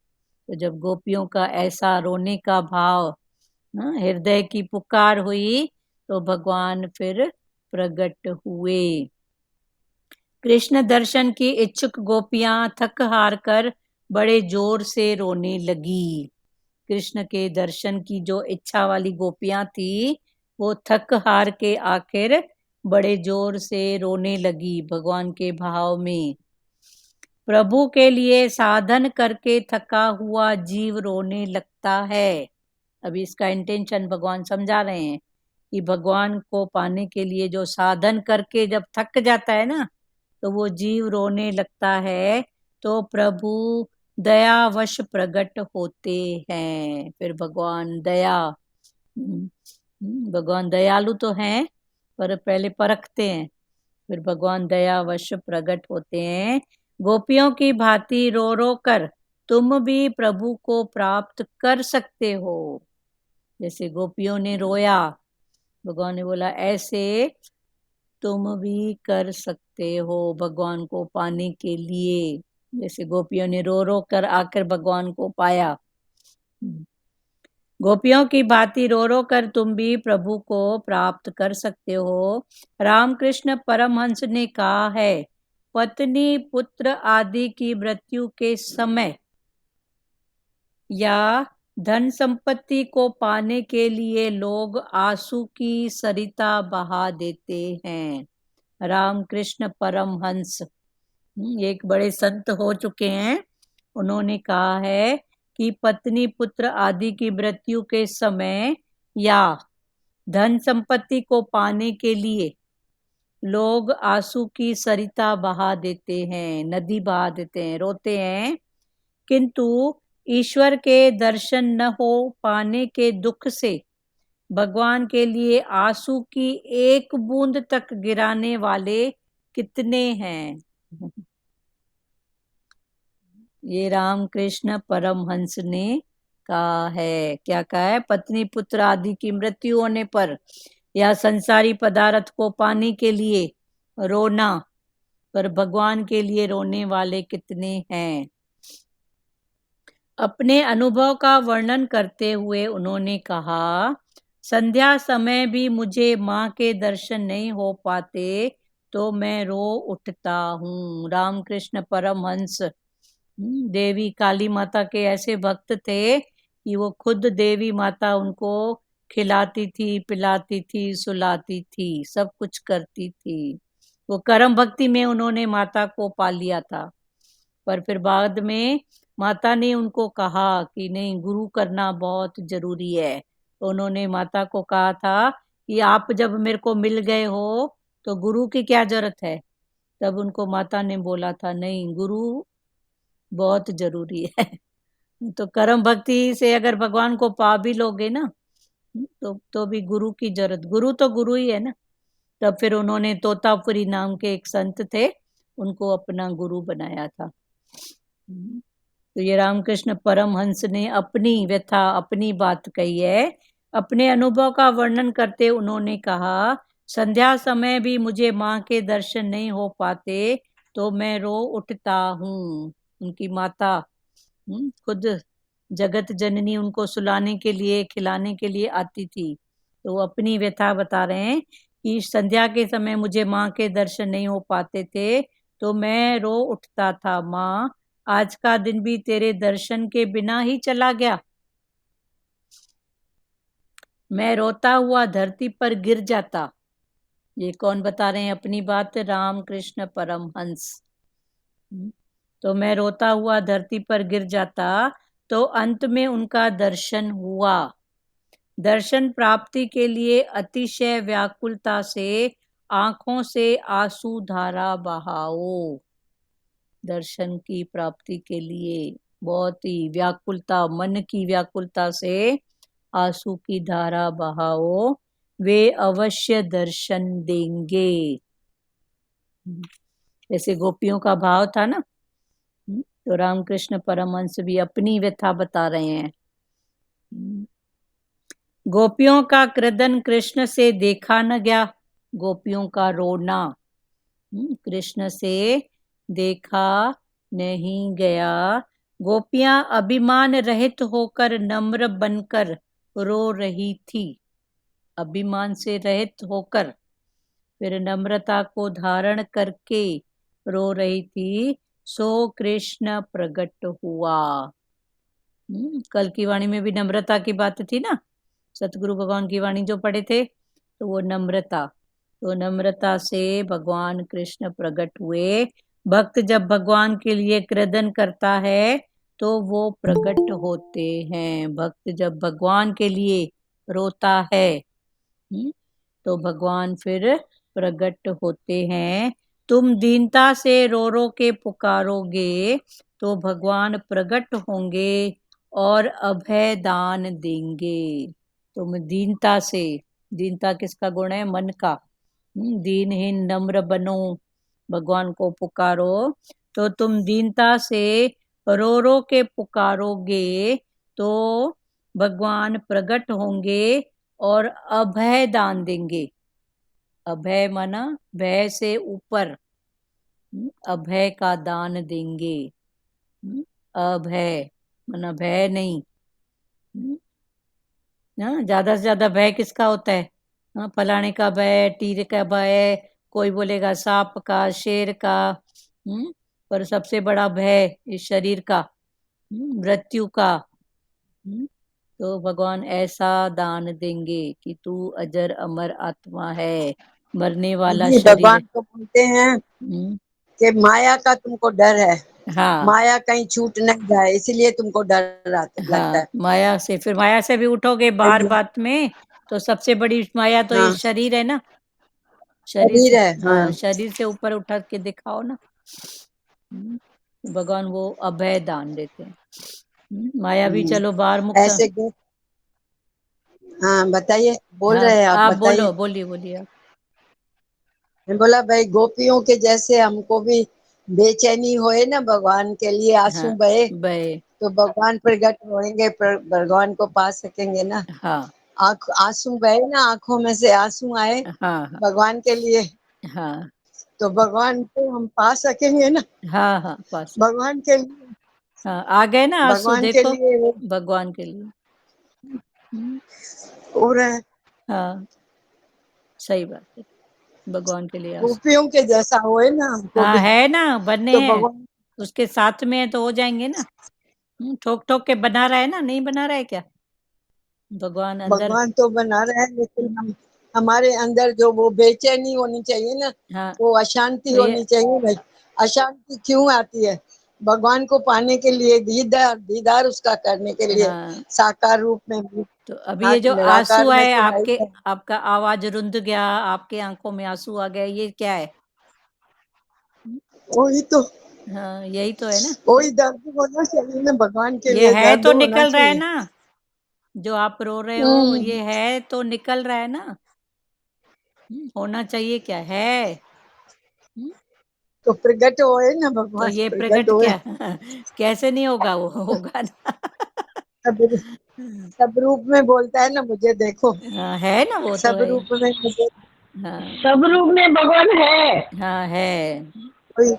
तो जब गोपियों का ऐसा रोने का भाव, हृदय की पुकार हुई, तो भगवान फिर प्रकट हुए। कृष्ण दर्शन की इच्छुक गोपियां थक हार कर बड़े जोर से रोने लगी। कृष्ण के दर्शन की जो इच्छा वाली गोपियां थी, वो थक हार के आखिर बड़े जोर से रोने लगी भगवान के भाव में। प्रभु के लिए साधन करके थका हुआ जीव रोने लगता है। अभी इसका इंटेंशन भगवान समझा रहे हैं कि भगवान को पाने के लिए जो साधन करके जब थक जाता है ना, तो वो जीव रोने लगता है। तो प्रभु दयावश प्रकट होते हैं। फिर भगवान भगवान दयालु तो हैं, पर पहले परखते हैं, फिर भगवान दयावश प्रकट होते हैं। गोपियों की भांति रो रो कर तुम भी प्रभु को प्राप्त कर सकते हो। जैसे गोपियों ने रोया, भगवान ने बोला ऐसे तुम भी कर सकते हो भगवान को पाने के लिए। जैसे गोपियों ने रो रो कर आकर भगवान को पाया। गोपियों की भांति रो रो कर तुम भी प्रभु को प्राप्त कर सकते हो। रामकृष्ण परमहंस ने कहा है, पत्नी पुत्र आदि की मृत्यु के समय या धन संपत्ति को पाने के लिए लोग आंसू की सरिता बहा देते हैं। रामकृष्ण परमहंस एक बड़े संत हो चुके हैं, उन्होंने कहा है कि पत्नी पुत्र आदि की मृत्यु के समय या धन संपत्ति को पाने के लिए लोग आंसू की सरिता बहा देते हैं, नदी बहा देते हैं, रोते हैं। किंतु ईश्वर के दर्शन न हो पाने के दुख से भगवान के लिए आंसू की एक बूंद तक गिराने वाले कितने हैं। ये रामकृष्ण परमहंस ने कहा है। क्या कहा है, पत्नी पुत्र आदि की मृत्यु होने पर या संसारी पदार्थ को पाने के लिए रोना, पर भगवान के लिए रोने वाले कितने हैं। अपने अनुभव का वर्णन करते हुए उन्होंने कहा, संध्या समय भी मुझे माँ के दर्शन नहीं हो पाते तो मैं रो उठता हूँ। रामकृष्ण परमहंस देवी काली माता के ऐसे भक्त थे कि वो खुद देवी माता उनको खिलाती थी, पिलाती थी, सुलाती थी, सब कुछ करती थी। वो कर्म भक्ति में उन्होंने माता को पा लिया था। पर फिर बाद में माता ने उनको कहा कि नहीं, गुरु करना बहुत जरूरी है। तो उन्होंने माता को कहा था कि आप जब मेरे को मिल गए हो तो गुरु की क्या जरूरत है। तब उनको माता ने बोला था, नहीं, गुरु बहुत जरूरी है। तो कर्म भक्ति से अगर भगवान को पा भी लोगे ना, तो भी गुरु की जरूरत, गुरु तो गुरु ही है ना। तब फिर उन्होंने तोतापुरी नाम के एक संत थे, उनको अपना गुरु बनाया था। तो ये रामकृष्ण परमहंस ने अपनी व्यथा, अपनी बात कही है। अपने अनुभव का वर्णन करते उन्होंने कहा, संध्या समय भी मुझे माँ के दर्शन नहीं हो पाते तो मैं रो उठता हूँ। उनकी माता खुद जगत जननी उनको सुलाने के लिए, खिलाने के लिए आती थी। तो वो अपनी व्यथा बता रहे हैं कि संध्या के समय मुझे माँ के दर्शन नहीं हो पाते थे तो मैं रो उठता था, माँ आज का दिन भी तेरे दर्शन के बिना ही चला गया। मैं रोता हुआ धरती पर गिर जाता। ये कौन बता रहे हैं अपनी बात? रामकृष्ण परमहंस। तो मैं रोता हुआ धरती पर गिर जाता तो अंत में उनका दर्शन हुआ। दर्शन प्राप्ति के लिए अतिशय व्याकुलता से आंखों से आंसू धारा बहाओ। दर्शन की प्राप्ति के लिए बहुत ही व्याकुलता, मन की व्याकुलता से आंसू की धारा बहाओ, वे अवश्य दर्शन देंगे। जैसे गोपियों का भाव था ना, तो रामकृष्ण परमहंस भी अपनी व्यथा बता रहे हैं। गोपियों का क्रदन कृष्ण से देखा न गया, गोपियों का रोना कृष्ण से देखा नहीं गया। गोपियां अभिमान रहित होकर नम्र बनकर रो रही थी। अभिमान से रहित होकर फिर नम्रता को धारण करके रो रही थी। सो कृष्ण प्रकट हुआ। कल की वाणी में भी नम्रता की बात थी ना, सतगुरु भगवान की वाणी जो पढ़े थे, तो वो नम्रता, तो नम्रता से भगवान कृष्ण प्रकट हुए। भक्त जब भगवान के लिए क्रदन करता है तो वो प्रकट होते हैं। भक्त जब भगवान के लिए रोता है तो भगवान फिर प्रकट होते हैं। तुम दीनता से रो रो के पुकारोगे तो भगवान प्रकट होंगे और अभय दान देंगे। तुम दीनता से, दीनता किसका गुण है? मन का। दीनहीन नम्र बनो, भगवान को पुकारो, तो तुम दीनता से रो रो के पुकारोगे तो भगवान प्रकट होंगे और अभय दान देंगे। अभय माना भय से ऊपर, अभय का दान देंगे। अभय माना भय नहीं। ज्यादा से ज्यादा भय किसका होता है? फलाने का भय, टीर का भय, कोई बोलेगा सांप का, शेर का, पर सबसे बड़ा भय इस शरीर का, मृत्यु का। तो भगवान ऐसा दान देंगे कि तू अजर अमर आत्मा है, मरने वाला जी, शरीर। भगवान को बोलते हैं कि माया का तुमको डर है, हाँ माया कहीं छूट नहीं जाए, इसलिए तुमको डर लगता हाँ, है। माया से, फिर माया से भी उठोगे बार बात में, तो सबसे बड़ी माया तो ये हाँ, शरीर है ना। शरीर शरीर से, है। हाँ, हाँ, शरीर से ऊपर उठा के दिखाओ ना। भगवान वो अभय दान देते हैं। माया भी चलो बाहर मुक्त। ऐसे हाँ, बताइए, बोल हाँ, रहे हैं आप, आप बताइए। बोलो, बोलिए बोलिए आप। मैं बोला भाई, गोपियों के जैसे हमको भी बेचैनी होए ना, भगवान के लिए आंसू हाँ बहे, बे, तो भगवान प्रकट होंगे, भगवान को पा सकेंगे ना। हाँ आंसू बहे ना, आंखों में से आंसू आए हाँ हाँ भगवान के लिए, हाँ, तो भगवान को हम पा सकेंगे ना। हाँ हाँ पास भगवान के लिए, हाँ आ गए ना आंसू, भगवान के देखो लिए वो भगवान के लिए। हो रहा है। हाँ सही बात है, भगवान के लिए आंसू। गोपियों के जैसा होए ना हमको हाँ भी, है ना, बनने तो हैं भगवान उसके साथ में है तो हो जाएंगे ना। ठोक ठोक के बना रहा है ना, नहीं बना रहा है क्या भगवान अंदर? भगवान तो बना रहे हैं, लेकिन हम हमारे अंदर जो वो बेचैनी होनी चाहिए ना, हाँ वो अशांति तो ये होनी चाहिए भाई। अशांति क्यों आती है? भगवान को पाने के लिए, दीदार दीदार उसका करने के लिए, हाँ साकार रूप में भी, तो अभी ये नाक जो आंसू निराकार में है तो है ही आपके, है। आपका आवाज रुंध गया, आपके आंखों में आंसू आ गए, ये क्या है? वही तो, हाँ यही तो है ना, वही दर्द होना चाहिए ना, भगवान के ये लिए है दर्द तो होना निकल रहा है चाहिए। ना, जो आप रो रहे हो हम्म, ये है तो निकल रहा है ना। होना चाहिए क्या है। तो प्रगट होए ना तो भगवान, ये प्रगट प्रकट होए। क्या कैसे नहीं होगा, वो होगा ना। सब सब रूप में बोलता है ना, मुझे देखो। हाँ है ना, वो तो सब है। रूप में मुझे, हाँ सब रूप में भगवान है। हाँ है। वही,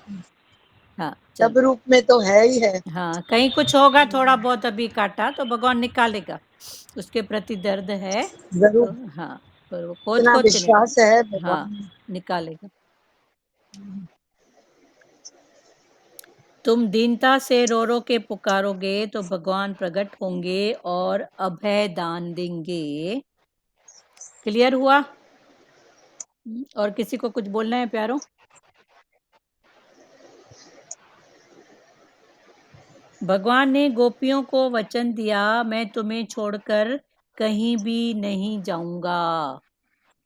हाँ सब चलो। रूप में तो है ही है। हाँ कहीं कुछ होगा थोड़ा बहुत अभी काटा तो भगवान निकालेगा, उसके प्रति दर्द है तो जरूर, हाँ, पर वो खोद इतना खोद के विश्वास है निकाल, हाँ भगवान। निकालेगा। तुम दीनता से रो रो के पुकारोगे तो भगवान प्रकट होंगे और अभय दान देंगे। क्लियर हुआ? और किसी को कुछ बोलना है प्यारो? भगवान ने गोपियों को वचन दिया, मैं तुम्हें छोड़कर कहीं भी नहीं जाऊंगा।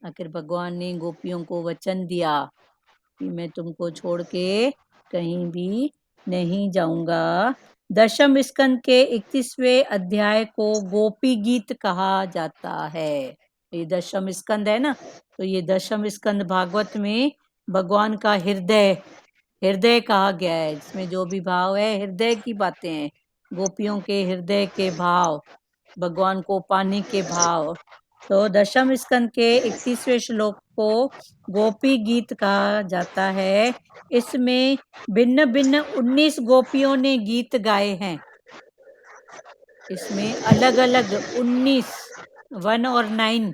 आखिर भगवान ने गोपियों को वचन दिया कि मैं तुमको छोड़ के कहीं भी नहीं जाऊंगा। दशम स्कंद के 31वें अध्याय को गोपी गीत कहा जाता है। ये दशम स्कंद है ना, तो ये दशम स्कंद भागवत में भगवान का हृदय, हृदय कहा गया है, जिसमें जो भी भाव है हृदय की बातें हैं, गोपियों के हृदय के भाव, भगवान को पाने के भाव। तो दशम स्कंद के 31वें श्लोक को गोपी गीत कहा जाता है। इसमें भिन्न भिन्न 19 गोपियों ने गीत गाए हैं। इसमें अलग अलग 19, 1 और 9,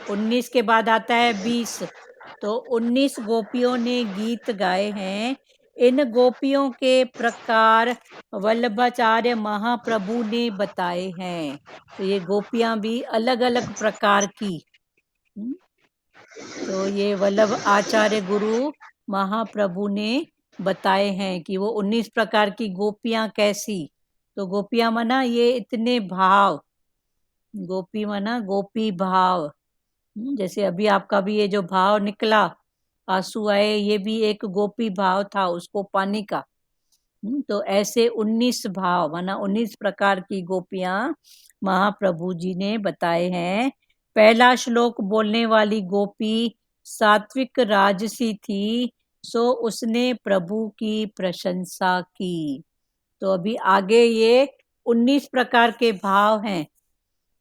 19 के बाद आता है 20, तो 19 गोपियों ने गीत गाए हैं। इन गोपियों के प्रकार वल्लभाचार्य महाप्रभु ने बताए हैं। तो ये गोपियां भी अलग अलग प्रकार की, तो ये वल्लभ आचार्य गुरु महाप्रभु ने बताए हैं कि वो 19 प्रकार की गोपियां कैसी। तो गोपियां मना ये इतने भाव, गोपी मना गोपी भाव। जैसे अभी आपका भी ये जो भाव निकला, आंसू आए, ये भी एक गोपी भाव था उसको पाने का। तो ऐसे 19 भाव माना 19 प्रकार की गोपियां महाप्रभु जी ने बताए हैं। पहला श्लोक बोलने वाली गोपी सात्विक राजसी थी, सो उसने प्रभु की प्रशंसा की। तो अभी आगे ये 19 प्रकार के भाव हैं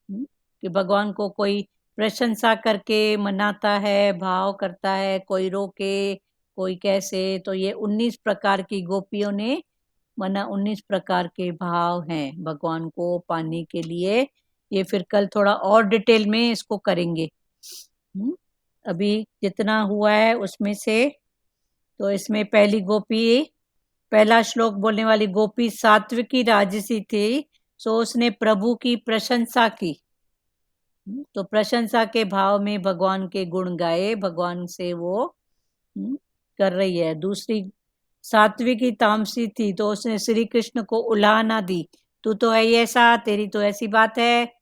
कि भगवान को कोई प्रशंसा करके मनाता है, भाव करता है, कोई रोके, कोई कैसे। तो ये 19 प्रकार की गोपियों ने मना 19 प्रकार के भाव हैं भगवान को पाने के लिए। ये फिर कल थोड़ा और डिटेल में इसको करेंगे। अभी जितना हुआ है उसमें से, तो इसमें पहली गोपी, पहला श्लोक बोलने वाली गोपी सात्विकी राजसी थी, सो उसने प्रभु की प्रशंसा की। तो प्रशंसा के भाव में भगवान के गुण गाए, भगवान से वो कर रही है। दूसरी सात्विकी तामसी थी, तो उसने श्री कृष्ण को उलाहना दी, तू तो है ही ऐसा, तेरी तो ऐसी बात है।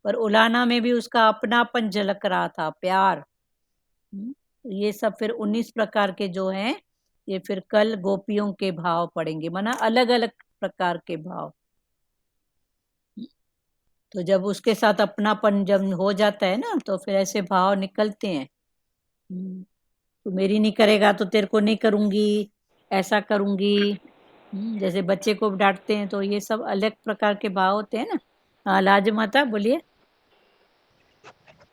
पर उलाहना में भी उसका अपनापन झलक रहा था, प्यार। ये सब फिर 19 प्रकार के जो हैं, ये फिर कल गोपियों के भाव पढ़ेंगे, माना अलग अलग प्रकार के भाव। तो जब उसके साथ अपनापन जब हो जाता है ना, तो फिर ऐसे भाव निकलते हैं। तू मेरी नहीं करेगा तो तेरे को नहीं करूंगी, ऐसा करूंगी। जैसे बच्चे को डांटते हैं, तो ये सब अलग प्रकार के भाव होते हैं ना। हाँ लाज माता बोलिए।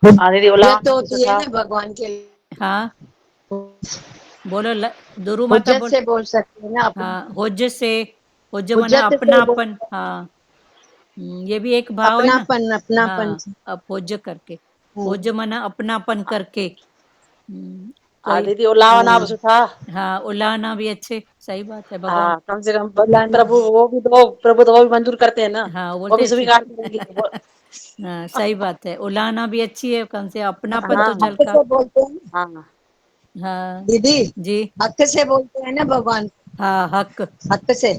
हाँ दीदी, व्यक्त उलाहना पूछा होती है था। ना भगवान के लिए। हाँ बोलो दुरु माता हुज्जत बोल। से बोल सकते हैं ना अपना। हाँ, हुज्ज से, हुज्ज मना हुज्जत से अपनापन। बोलते हैं, हाँ, ये भी एक भाव है ना। अपनापन अपनापन हाँ, से। अब हुज्ज करके, हुज्ज हम्म, मना अपनापन करके। हाँ कोई, दीदी उलावा नाम हम्म। सुठा। हाँ, उलाहना भी अच्छे, सही बात है भगवान। हाँ कम से कम बोलाना। प्रभु वो भी तो, प्रभु तो वो भी मंजूर करते हैं ना, हाँ, वो वो बोलते भी हैं स्वीकार करेंगे वो। हाँ, सही बात है, उलाहना भी अच्छी है, कम से अपनापन हाँ तो हक झलका। से बोलते हैं ना हाँ हाँ दीदी, जी। हक से बोलते हैं ना भगवान, हाँ, हक। हक से,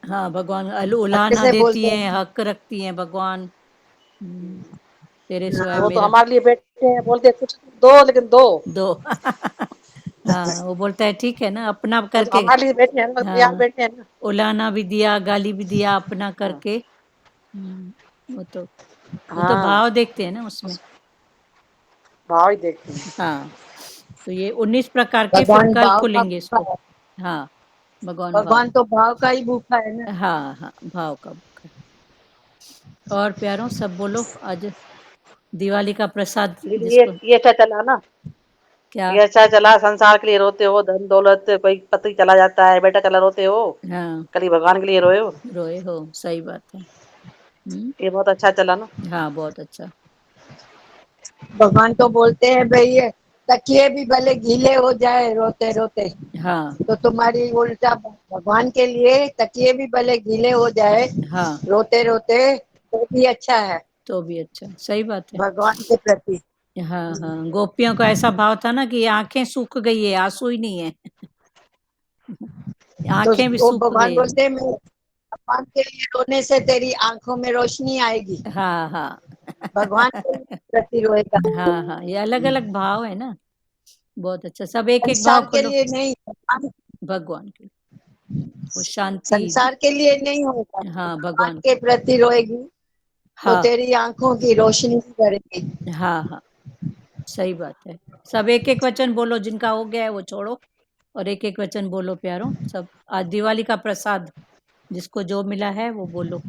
हाँ, भगवान हक उलाहना से देती बोलते हैं, हैं। हक रखती हैं भगवान। तेरे सिवाय वो तो मेरा हमारे लिए बैठे हैं, बोलते हैं कुछ दो लेकिन दो। दो हाँ, वो बोलता है ठीक है ना, अपना वो तो करके। हमारे लिए बैठे हैं ना, तैयार हाँ, बैठे हैं ना। उलाहना भी दिया, गाली भी दिया, अपना हाँ करके। वो तो, वो तो हाँ भाव देखते हैं ना उसमें। भाव ही देखते हैं। हाँ, तो ये 19 प्रकार के, फिर भगवान कल भाव का खुलेंगे भूखा इसको। है। हाँ, भगवान भाव। भगवान तो भाव का ही भूखा है ना। हाँ हाँ, भाव का भूखा है। और प्यारों सब बोलो, आज दिवाली का प्रसाद दीदी जिसको ये अच्छा चला ना, क्या। ये अच्छा चला। संसार के लिए रोते हो, धन दौलत कोई पति चला जाता है, बेटा चला रोते हो, हाँ, कल भगवान के लिए रोए हो। रोए हो, सही बात है। ये बहुत अच्छा चला ना। हाँ, बहुत अच्छा। भगवान तो बोलते हैं भाई ये तकिए भी भले गीले हो जाए रोते रोते, हाँ तो तुम्हारी उल्टा भगवान के लिए तकिए भी भले गीले हो जाए हाँ, रोते रोते, तो भी अच्छा है तो भी अच्छा, सही बात है। भगवान के प्रति। हाँ हाँ, गोपियों का ऐसा भाव था ना कि आंखें सूख गई है, आंसू ही नहीं है, तो आंखें भी वो सूख भगवान गई है। बोलते हैं मैं भगवान के लिए रोने से तेरी आंखों में रोशनी आएगी। हाँ हाँ भगवान के प्रति रोएगा, हाँ हाँ, ये अलग अलग भाव है ना, बहुत अच्छा। सब एक एक भाव संसार के खोलो, लिए नहीं, भगवान, भगवान के, वो शांति। संसार के लिए नहीं होगा, हाँ, भगवान भगवान। के प्रति रोएगी तो हाँ तेरी आंखों की रोशनी करेगी। हाँ हाँ, सही बात है। सब एक एक वचन बोलो, जिनका हो गया है वो छोड़ो, और एक एक वचन बोलो प्यारो सब। आज दिवाली का प्रसाद जिसको जो मिला है वो बोलो।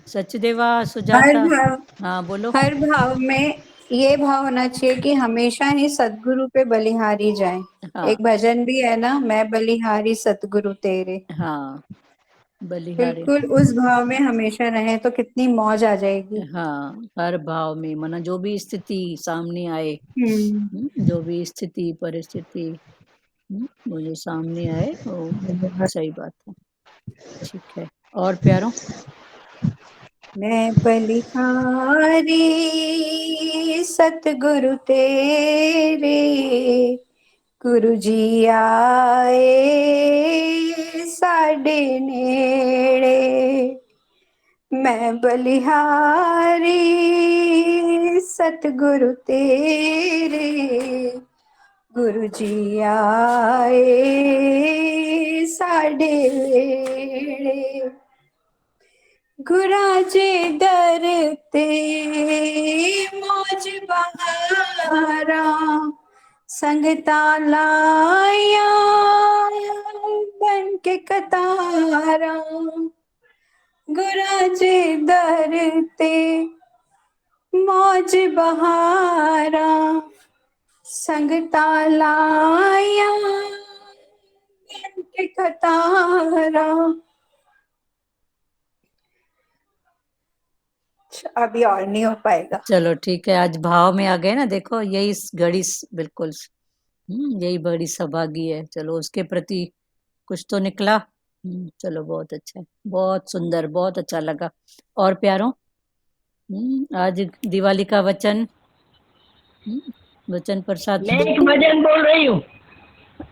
सचदेवा, हर सुजाता। भाव हाँ बोलो। हर भाव में ये भाव होना चाहिए कि हमेशा ही सतगुरु पे बलिहारी जाए। हाँ एक भजन भी है ना, मैं बलिहारी सतगुरु तेरे। हाँ, बलिहारी। बिल्कुल उस भाव में हमेशा रहें तो कितनी मौज आ जाएगी। हाँ, हर भाव में, माना जो भी स्थिति सामने आए, हम्म। जो भी स्थिति परिस्थिति, वो जो सामने आए वो, सही बात है। ठीक है, और प्यारो। मैं बलिहारी सतगुरु तेरे, गुरु जी आए साडे नेड़े। मैं बलिहारी सतगुरु तेरे, गुरु जी आए साडे नेड़े। गुराजे दर ते मौज बहारा, संगता लाया बन के कतारा। गुराजे दर ते मौज बहारा, संगता लाया बन के कतारा। अभी और नहीं हो पाएगा। चलो ठीक है, आज भाव में आ गए ना, देखो यही घड़ी बिल्कुल, यही बड़ी सौभागी है। चलो उसके प्रति कुछ तो निकला। चलो बहुत अच्छा है, बहुत सुंदर, बहुत अच्छा लगा। और प्यारों, आज दिवाली का वचन, वचन प्रसाद मैं एक भजन बोल रही हूँ।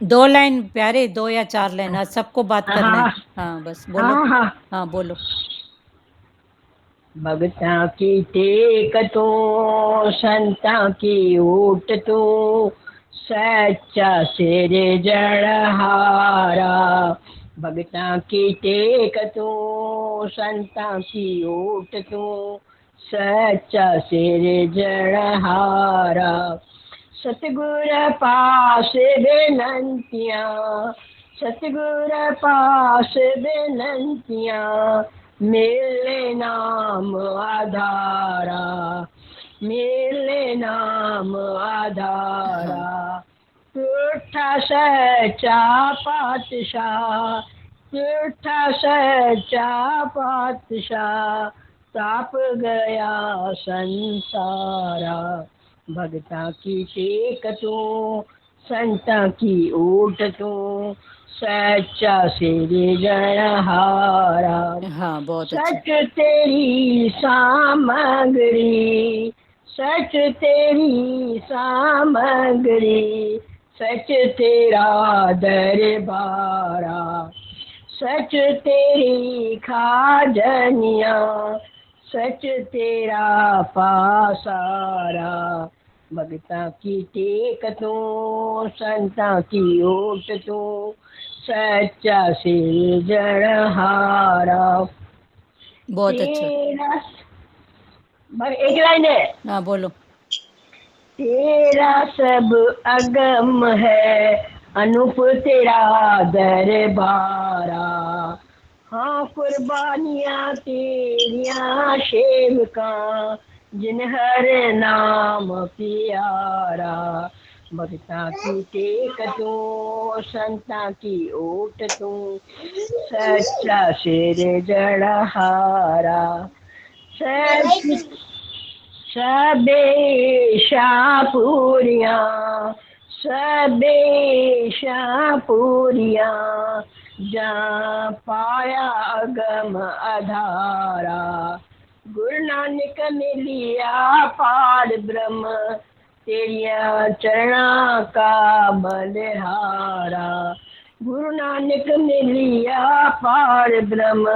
2 लाइन प्यारे, 2 या 4 लाइन, आज सबको बात करना है। हाँ हाँ बस बोलो। हाँ हाँ। हाँ बोलो। भगता की टेक तो संता की ऊट तो, सच्चा सिर जड़हारा। भगता की टेक तो संता की ऊट तो, सच्चा सिर जड़हारा। सतगुर पास बेनंतियाँ, सतगुर पास बेनंतियाँ, मिले नाम आधारा। मिले नाम आधारा। झूठा सच्चा पातशाह, झूठा सच्चा पातशाह, ताप गया संसारा। भगता की टेक तू, संता की ऊट तू, सच्चा सिरजनहारा। हाँ, बहुत अच्छा। सच तेरी सामग्री, सच तेरी सामग्री, सच तेरा दरबारा। सच तेरी खाजनिया, सच तेरा पासारा। भगता की टेक तू, संता की ओट तू, सच्चा सिरजनहारा। बहुत अच्छा। तेरा बस एक लाइन है। हाँ, बोलो। तेरा सब अगम है, अनूप तेरा दरबारा। हाँ कुर्बानियाँ तेरिया सेवका, जिन हर नाम प्यारा। भगता की टेक तू, संता की ओट तू, सच्चा सिरजनहारा। सच सबेशा पूरिया, सबेशा पूरिया, जा पाया अगम अधारा। गुरु नानक मिलिया पार ब्रह्म, तेरिया चरणा का बलिहारा। गुरु नानक मिलिया पार ब्रह्म,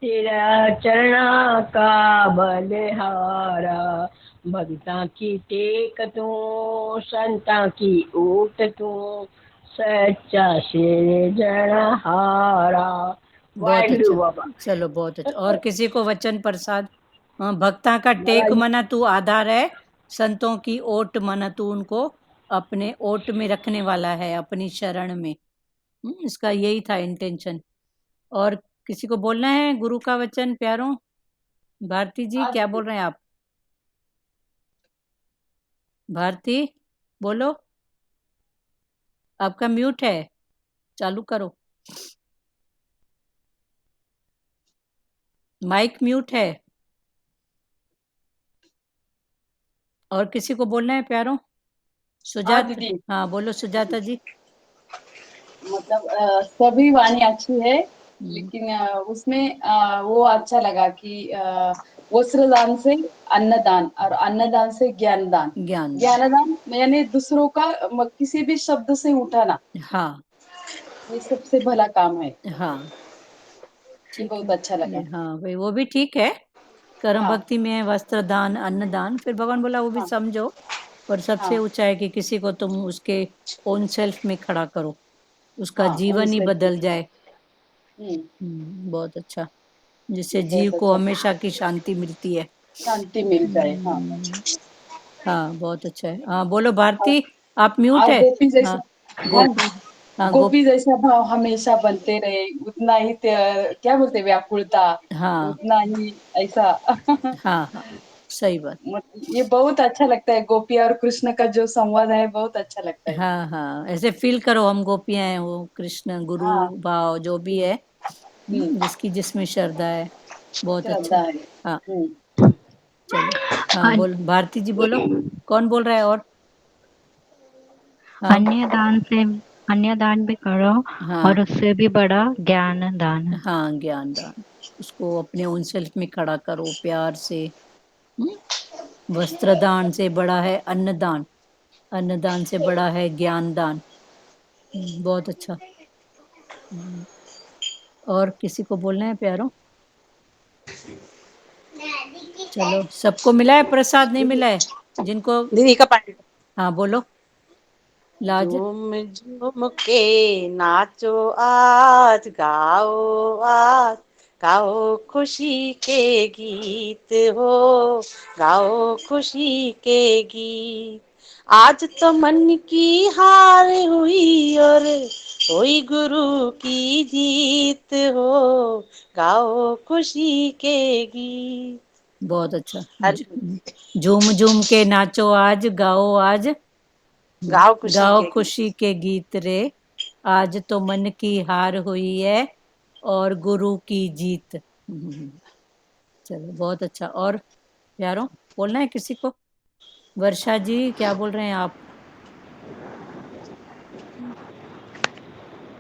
तेरा चरणा का बलिहारा। भगता की टेक तू, संता की ऊट तू, सच्चा सिरजनहारा। बहुत वाहिगुरु अच्छा। बाबा। चलो, बहुत अच्छा। और किसी को वचन प्रसाद? हाँ, भक्ता का टेक महाराज मना तू आधार है, संतों की ओट मना तू उनको अपने ओट में रखने वाला है, अपनी शरण में। इसका यही था इंटेंशन। और किसी को बोलना है गुरु का वचन प्यारों? भारती जी, क्या बोल रहे हैं आप? भारती, बोलो। आपका म्यूट है, चालू करो। माइक म्यूट है। और किसी को बोलना है प्यारों? हाँ सुजात, दीदी, हाँ बोलो सुजाता जी। मतलब सभी वाणी अच्छी है, हम्म, लेकिन उसमें वो अच्छा लगा कि वस्त्रदान से अन्नदान और अन्नदान से ज्ञानदान। ज्ञान दान। ज्ञानदान यानी दूसरों का किसी भी शब्द से उठाना, हाँ, ये सबसे भला काम है। हाँ, ये ठीक है। बहुत अच्छा लगा। हाँ भाई, वो भी ठीक है। कर्म हाँ भक्ति में वस्त्र दान, अन्न दान, फिर भगवान बोला वो भी हाँ समझो, पर सबसे हाँ ऊंचा है कि किसी को तुम उसके ओन सेल्फ में खड़ा करो, उसका हाँ, जीवन ही उनसे बदल जाए। हम्म, बहुत अच्छा, जिससे ये जीव बहुत को अच्छा, हमेशा की शांति मिलती है। शांति मिल जाए। हाँ, हम्म, हाँ, बहुत अच्छा है। हाँ बोलो और, भारती, आप म्यूट और है। गोपी हाँ, जैसा, हाँ, गोपी। हाँ, गोपी जैसा भाव हमेशा बनते रहे, उतना ही क्या बोलते व्याकुलता, हाँ, उतना ही ऐसा हाँ, हाँ, सही बात। ये बहुत अच्छा लगता है, गोपी और कृष्ण का जो संवाद है बहुत अच्छा लगता है। हाँ, हाँ, ऐसे फील करो हम गोपियां हैं, वो कृष्ण गुरु हाँ, भाव जो भी है, हम्म, जिसकी जिसमें श्रद्धा है। बहुत अच्छा। श्रद्धा है। हाँ, हम्म, चलो। हाँ बोलो भारती जी, बोलो। कौन बोल रहा है और? हाँ, अन्य दान से अन्य दान भी करो, हाँ, और उससे भी बड़ा ज्ञान दान। हाँ, ज्ञान दान, उसको अपने उन सेल्फ में खड़ा करो प्यार से। हम्म, वस्त्र दान से बड़ा है अन्नदान, अन्नदान से बड़ा है ज्ञान दान। बहुत अच्छा। हम्म, और किसी को बोलना है प्यारो? चलो, सबको मिला है प्रसाद? नहीं मिला है जिनको? दीदी का पानी। हाँ बोलो। लाज। झूम झूम के नाचो आज, गाओ आज, गाओ खुशी के गीत हो, गाओ खुशी के गीत। आज तो मन की हार हुई और हुई गुरु की जीत हो, गाओ खुशी के गीत। बहुत अच्छा। हरि झूम झूम के नाचो आज, गाओ आज, गाओ गीत। खुशी के गीत रे, आज तो मन की हार हुई है और गुरु की जीत। चलो बहुत अच्छा। और प्यारों बोलना है किसी को? वर्षा जी क्या बोल रहे हैं आप?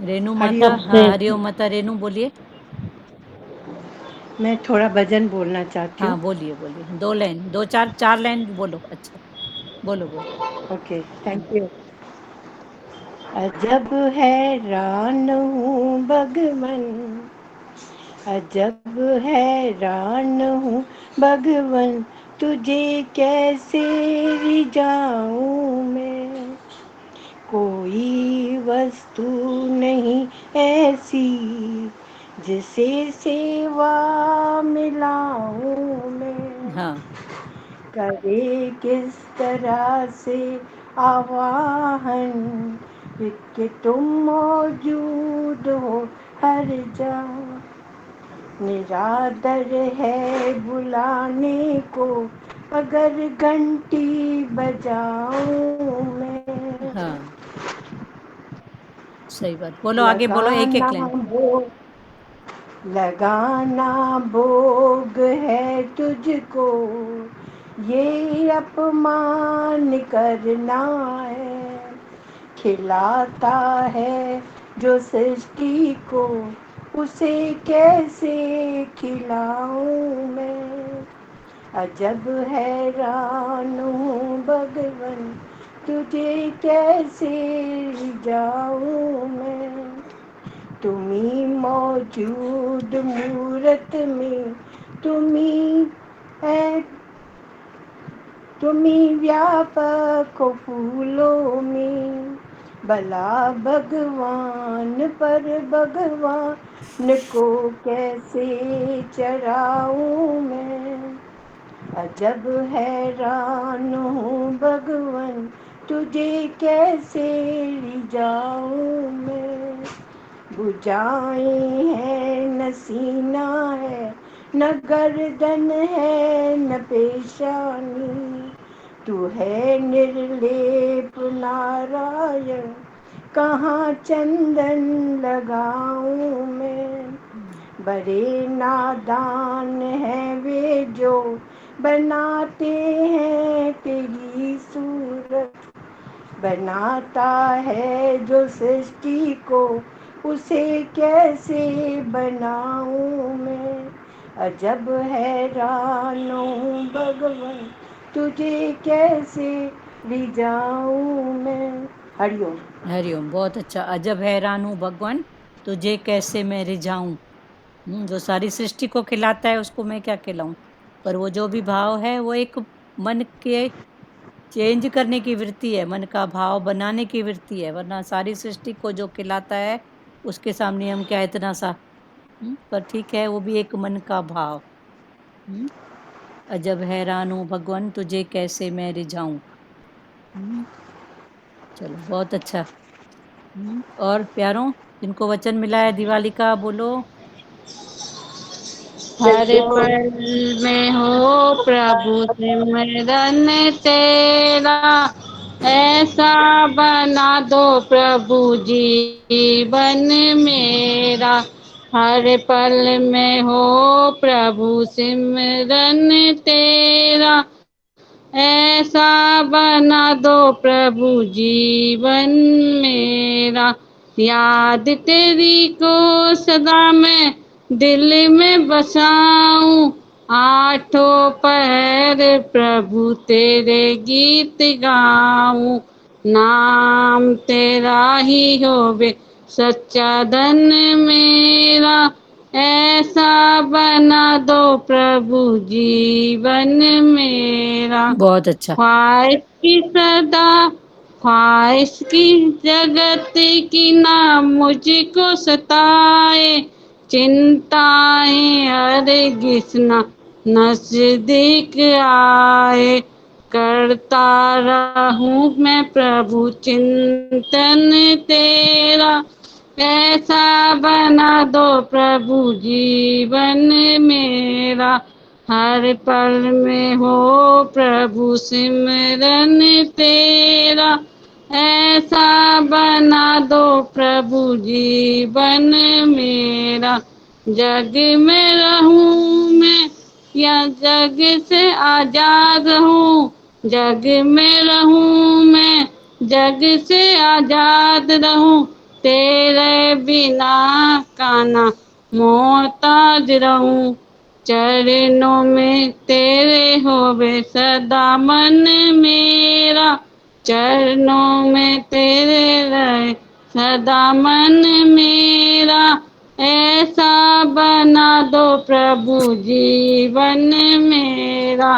रेनू माता, हरिओम हाँ हरिओम माता। रेनू बोलिए। मैं थोड़ा भजन बोलना चाहती हाँ हूँ। बोलिए बोलिए, 2 लाइन, 2 4 4 लाइन बोलो। अच्छा बोलो बोलो। Okay, thank you. अजब हैरान हूँ भगवन, अजब हैरान हूँ भगवन, तुझे कैसे रिझाऊं मैं। कोई वस्तु नहीं ऐसी जिसे सेवा मिलाऊं मैं। हाँ करे किस तरह से आवाहन, कि तुम मौजूद हो हर जगह। निरादर है बुलाने को, अगर घंटी बजाऊं मैं। हाँ सही बात। बोलो आगे बोलो, एक लगाना एक लाइन। भोग, लगाना भोग है तुझको, ये अपमान करना है। खिलाता है जो सृष्टि को, उसे कैसे खिलाऊं मैं। अजब हैरान हूँ भगवन, तुझे कैसे जाऊं मैं। तुम्ही मौजूद मूरत में, तुम्ही है, तुम्ही व्यापक हो फूलों में। भला भगवान पर भगवान को कैसे चढ़ाऊं मैं। अजब हैरान हूँ भगवन, तुझे कैसे रिझाऊं मैं। भुजाएं हैं न सीना है, न गर्दन है न पेशानी। तू है निर्लेप नारायण, कहाँ चंदन लगाऊं मैं। बड़े नादान हैं वे जो बनाते हैं तेरी सूरत। बनाता है जो सृष्टि को, उसे कैसे बनाऊं मैं। अजब हैरान हूँ भगवन, तुझे कैसे रिझाऊं मैं। हरिओम। हरिओम बहुत अच्छा। अजब हैरान हूँ भगवान, तुझे कैसे मैं रिझाऊं। जो सारी सृष्टि को खिलाता है उसको मैं क्या खिलाऊं। पर वो जो भी भाव है वो एक मन के चेंज करने की वृत्ति है, मन का भाव बनाने की वृत्ति है। वरना सारी सृष्टि को जो खिलाता है उसके सामने हम क्या इतना सा। पर ठीक है, वो भी एक मन का भाव। अजब हैरान हूँ भगवान, तुझे कैसे मैं रिझाऊं। चलो बहुत अच्छा। और प्यारों जिनको वचन मिला है दिवाली का बोलो। हर पल में हो प्रभु सिमरन तेरा, ऐसा बना दो प्रभु जीवन मेरा। हर पल में हो प्रभु सिमरन तेरा, ऐसा बना दो प्रभु जीवन मेरा। याद तेरी को सदा मैं दिल में बसाऊं, आठों पहर प्रभु तेरे गीत गाऊं। नाम तेरा ही होवे सच्चा धन मेरा, ऐसा बना दो प्रभु जीवन मेरा। बहुत अच्छा। ख्वाहिश की सदा, ख्वाहिश की जगत की ना मुझको सताए। चिंताएं हरे गिसना नजदीक आए। करता रहूं मैं प्रभु चिंतन तेरा, ऐसा बना दो प्रभु जीवन मेरा। हर पल में हो प्रभु सिमरन तेरा, ऐसा बना दो प्रभु जीवन मेरा। जग में रहूं मैं या जग से आजाद हूँ, जग में रहूं मैं जग से आजाद रहूं, तेरे बिना काना मोहताज रहूं। चरणों में तेरे होवे सदा मन मेरा, चरणों में तेरे रहे सदा मन मेरा। ऐसा बना दो प्रभु जीवन मेरा,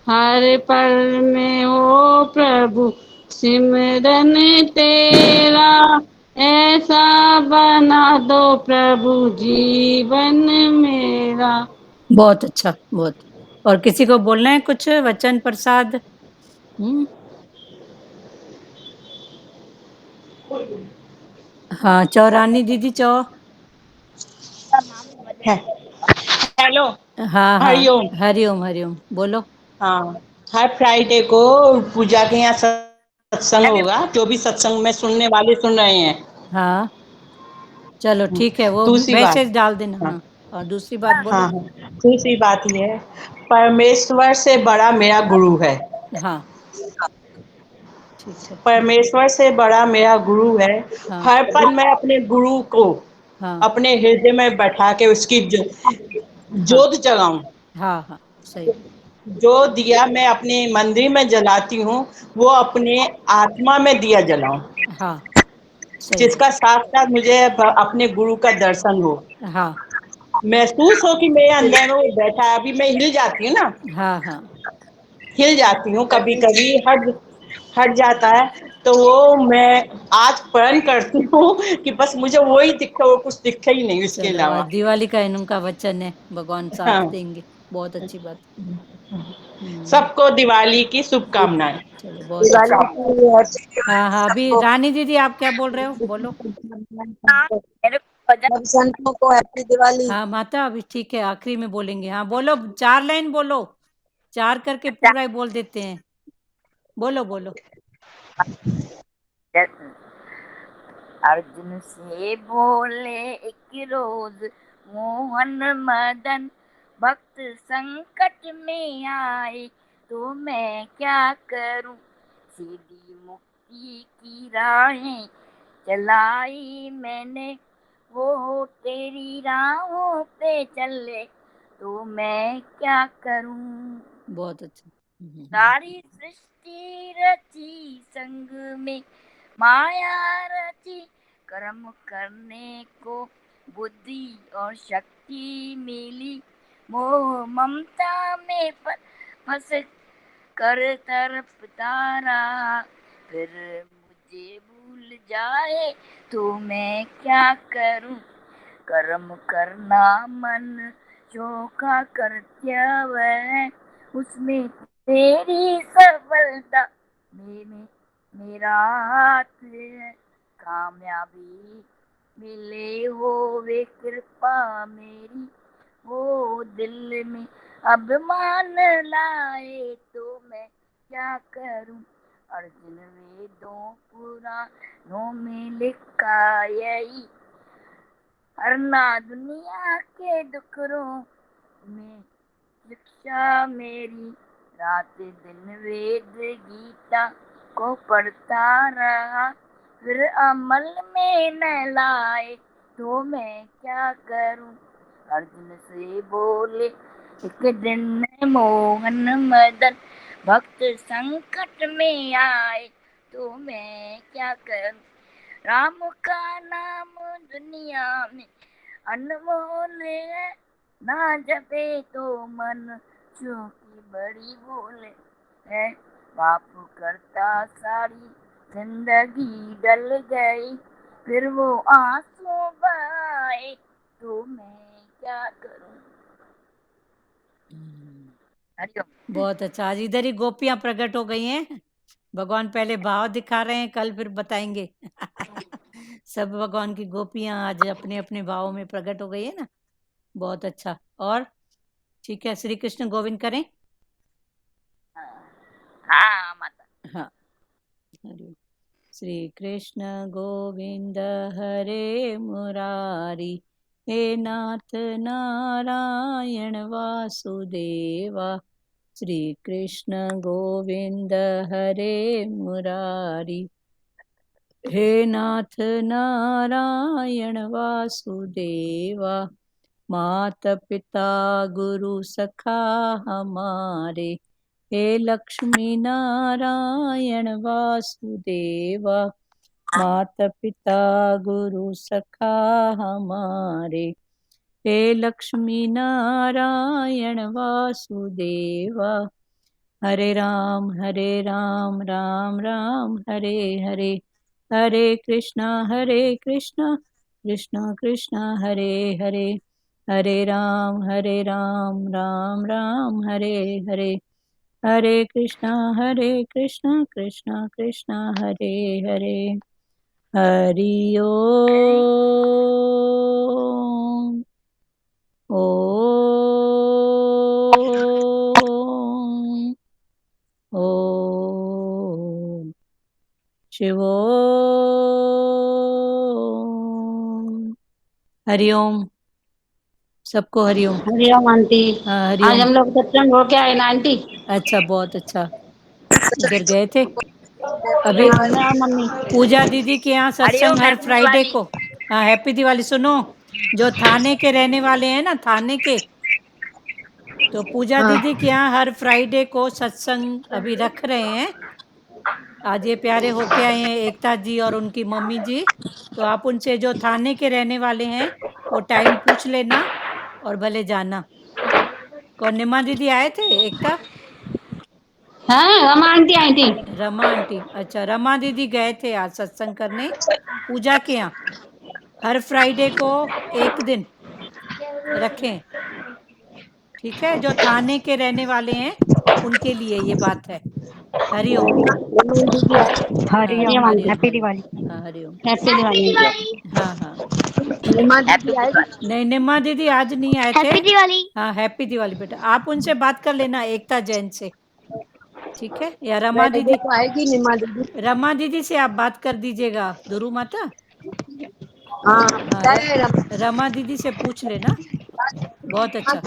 हर पल में हो प्रभु सिमरन तेरा, ऐसा बना दो प्रभु जीवन मेरा। बहुत अच्छा, बहुत। और किसी को बोलना है कुछ वचन प्रसाद? हाँ, चौरानी दीदी चौ। हेलो, हाँ हाँ, हरिओम। हरिओम हरिओम, बोलो। हाँ, हर फ्राइडे को पूजा के यहाँ सत्संग होगा, जो भी सत्संग में सुनने वाले सुन रहे हैं। हाँ, चलो ठीक है, वो दूसरी बात, मैसेज डाल देना। हाँ हाँ, और दूसरी बात बोलो। हाँ हाँ, दूसरी बात ये है, परमेश्वर से बड़ा मेरा गुरु है। हाँ, ठीक है। परमेश्वर से बड़ा मेरा गुरु है। हाँ हर पल मैं अपने गुरु को हाँ अपने हृदय में बैठा के उसकी हाँ जोत जगाऊं। हाँ हाँ, सही। जो दिया मैं अपने मंदिर में जलाती हूँ, वो अपने आत्मा में दिया जलाऊं, हाँ, सही। जिसका साथ साथ मुझे अपने गुरु का दर्शन हो, हाँ महसूस हो कि मेरे अंदर में वो बैठा है। अभी मैं हिल जाती हूँ ना, हाँ हाँ हिल जाती हूँ, कभी कभी हट हट जाता है, तो वो मैं आज प्रण करती हूँ कि बस मुझे वो ही दिखे, वो कुछ दिखे ही नहीं उसके चलो, आज अलावा। दिवाली का इनका वचन है, भगवान साथ हाँ, देंगे। बहुत अच्छी बात। सबको दिवाली की शुभकामनाएं। चलो, बहुत अच्छा। दिवाली की हाँ हाँ, अभी सबको, रानी दीदी आप क्या बोल रहे हो, बोलो। सब संतों को हैप्पी दिवाली। हाँ माता, अभी ठीक है, आखिरी में बोलेंगे। हाँ बोलो, 4 लाइन बोलो, 4 करके पूरा ही बोल देते हैं। बोलो बोलो। अर्जुन से बोले एक रोज मोहन मदन, भक्त संकट में आए तो मैं क्या करूं। सीधी मुक्ति की राहें चलाई मैंने, वो तेरी राहों पे चले तो मैं क्या करूं। बहुत अच्छा। सारी सृष्टि रची संग में माया रची, कर्म करने को बुद्धि और शक्ति मिली, मोह ममता में फंस कर तड़पता रहा। फिर मुझे भूल जाए तो मैं क्या करूं। कर्म करना मन जो का कर्तव्य है, उसमें तेरी सफलता में मेरा हाथ है। कामयाबी मिले हो वे कृपा मेरी, वो दिल में अभिमान लाए तो मैं क्या करूं। अर्जुन वेदों पुराणों में लिखा यही, हरना दुनिया के दुखरों में शिक्षा मेरी। रात दिन वेद गीता को पढ़ता रहा, फिर अमल में न लाए तो मैं क्या करूं। अर्जुन से बोले एक दिन मोहन मदन, भक्त संकट में आए तो मैं क्या करूं। राम का नाम दुनिया में अनमोल है, ना जपे तो मन की बड़ी भूल है। पाप करता सारी जिंदगी डल गई, फिर वो आंसू बहाए तो मैं क्या करूं। हरिओम। बहुत अच्छा। आज इधर ही गोपियां प्रकट हो गई हैं। भगवान पहले भाव दिखा रहे हैं, कल फिर बताएंगे। सब भगवान की गोपियां आज अपने अपने भाव में प्रकट हो गई है ना। बहुत अच्छा। और ठीक है, श्री कृष्ण गोविंद करें। हाँ माता। हाँ, हरि श्री कृष्ण गोविंद हरे मुरारी, हे नाथ नारायण वासुदेवा। श्री कृष्ण गोविंद हरे मुरारी, हे नाथ नारायण वासुदेवा। माता पिता गुरु सखा हमारे, हे लक्ष्मी नारायण वासुदेवा। माता पिता गुरु सखा हमारे, हे लक्ष्मी नारायण वासुदेवा। हरे राम राम राम हरे हरे, हरे कृष्णा कृष्णा कृष्णा हरे हरे, हरे राम राम राम हरे हरे, हरे कृष्णा कृष्णा कृष्णा हरे हरे। हरि ओम। ओम ओम शिवोम। हरिओम, सबको हरिओम। हरिओम आंटी। हाँ आज हरिओम। हम लोग सत्संग हो के आए ना आंटी। अच्छा, बहुत अच्छा। इधर गए थे अभी मैं और मम्मी। पूजा दीदी के यहाँ हरिओम, सत्संग हर हैप्पी फ्राइडे दिवाली। को। हाँ, हैप्पी दिवाली। सुनो, जो थाने के रहने वाले हैं ना, थाने के, तो पूजा दीदी के यहाँ हर फ्राइडे को सत्संग अभी रख रहे हैं। आज ये प्यारे होके आए हैं एकता जी और उनकी मम्मी जी, तो आप उनसे जो थाने के रहने वाले हैं वो टाइम पूछ लेना और भले जाना। कौन, निमा दीदी आए थे, एकता? हाँ, रमा आंटी आई थी। रमा आंटी, अच्छा। रमा दीदी गए थे आज सत्संग करने पूजा के यहाँ। हर फ्राइडे को एक दिन रखें, ठीक है? जो थाने के रहने वाले हैं उनके लिए ये बात है। हरिओम। हाँ हरिओम, आंटी। हरिओम हैप्पी हरिओम। दिवाली। हाँ हरिओम। हैप्पी दिवाली। हाँ हाँ। नीमा हैप्पी दीदी आएगी? दिवाली। नहीं, निम्मा दीदी आज नहीं आए थे। हैप्पी दिवाली। हाँ, हैप्पी दिवाली बेटा। आप उनसे बात कर लेना, एकता जैन से, ठीक है? या रमा फ्राइडे दीदी, को आएगी नीमा दीदी? रमा दीदी से आप बात कर दीजिएगा, दुरू माता। हाँ, हाँ, रमा दीदी से पूछ लेना। बहुत अच्छा,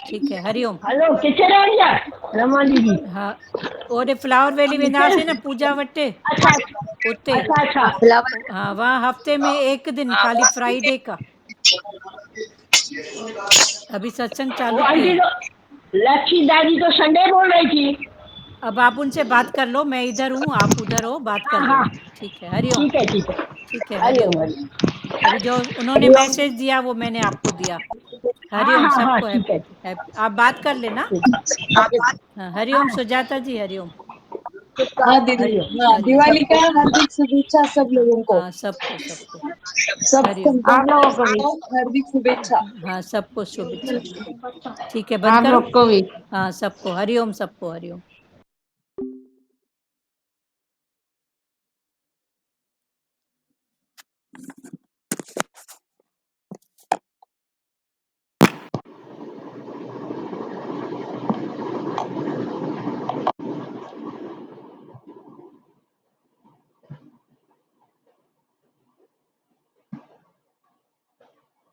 ठीक है। हरिओम। हेलो किथे रहिया रमा दीदी? हाँ, ओरे फ्लावर वैली वेंदा से न पूजा वटे, अच्छा उते। अच्छा अच्छा। फ्लावर हाँ, वहाँ हफ्ते में एक दिन, खाली फ्राइडे का। अभी सत्संग वो चालू किए आंटी हैं। तो लक्ष्मी दादी तो संडे बोल रही थी। अब आप उनसे बात कर लो, मैं इधर हूँ, आप उधर हो, बात कर हाँ हाँ, लेना, ठीक है? हरिओम। ठीक है ठीक है। ठीक है, हरिओम हरिओम। हरिओम। अभी जो उन्होंने हरिओम। मैसेज दिया वो मैंने आपको दिया। हाँ हरिओम, हाँ हाँ, सबको ठीक है हैप्पी। आप बात कर लेना। हाँ, हरिओम सुजाता जी, हरिओम। हाँ दीदी। हरिओम। हाँ, हरिओम। दिवाली का हार्दिक शुभेच्छा सब लोगों को। हाँ, सबको सबको सब हरिओम। आप लोगों को भी। हार्दिक शुभेच्छा। हाँ, सबको शुभेच्छा। ठीक है, बंद आप करो। लोग को भी। हाँ, सबको हरिओम, सबको हरिओम।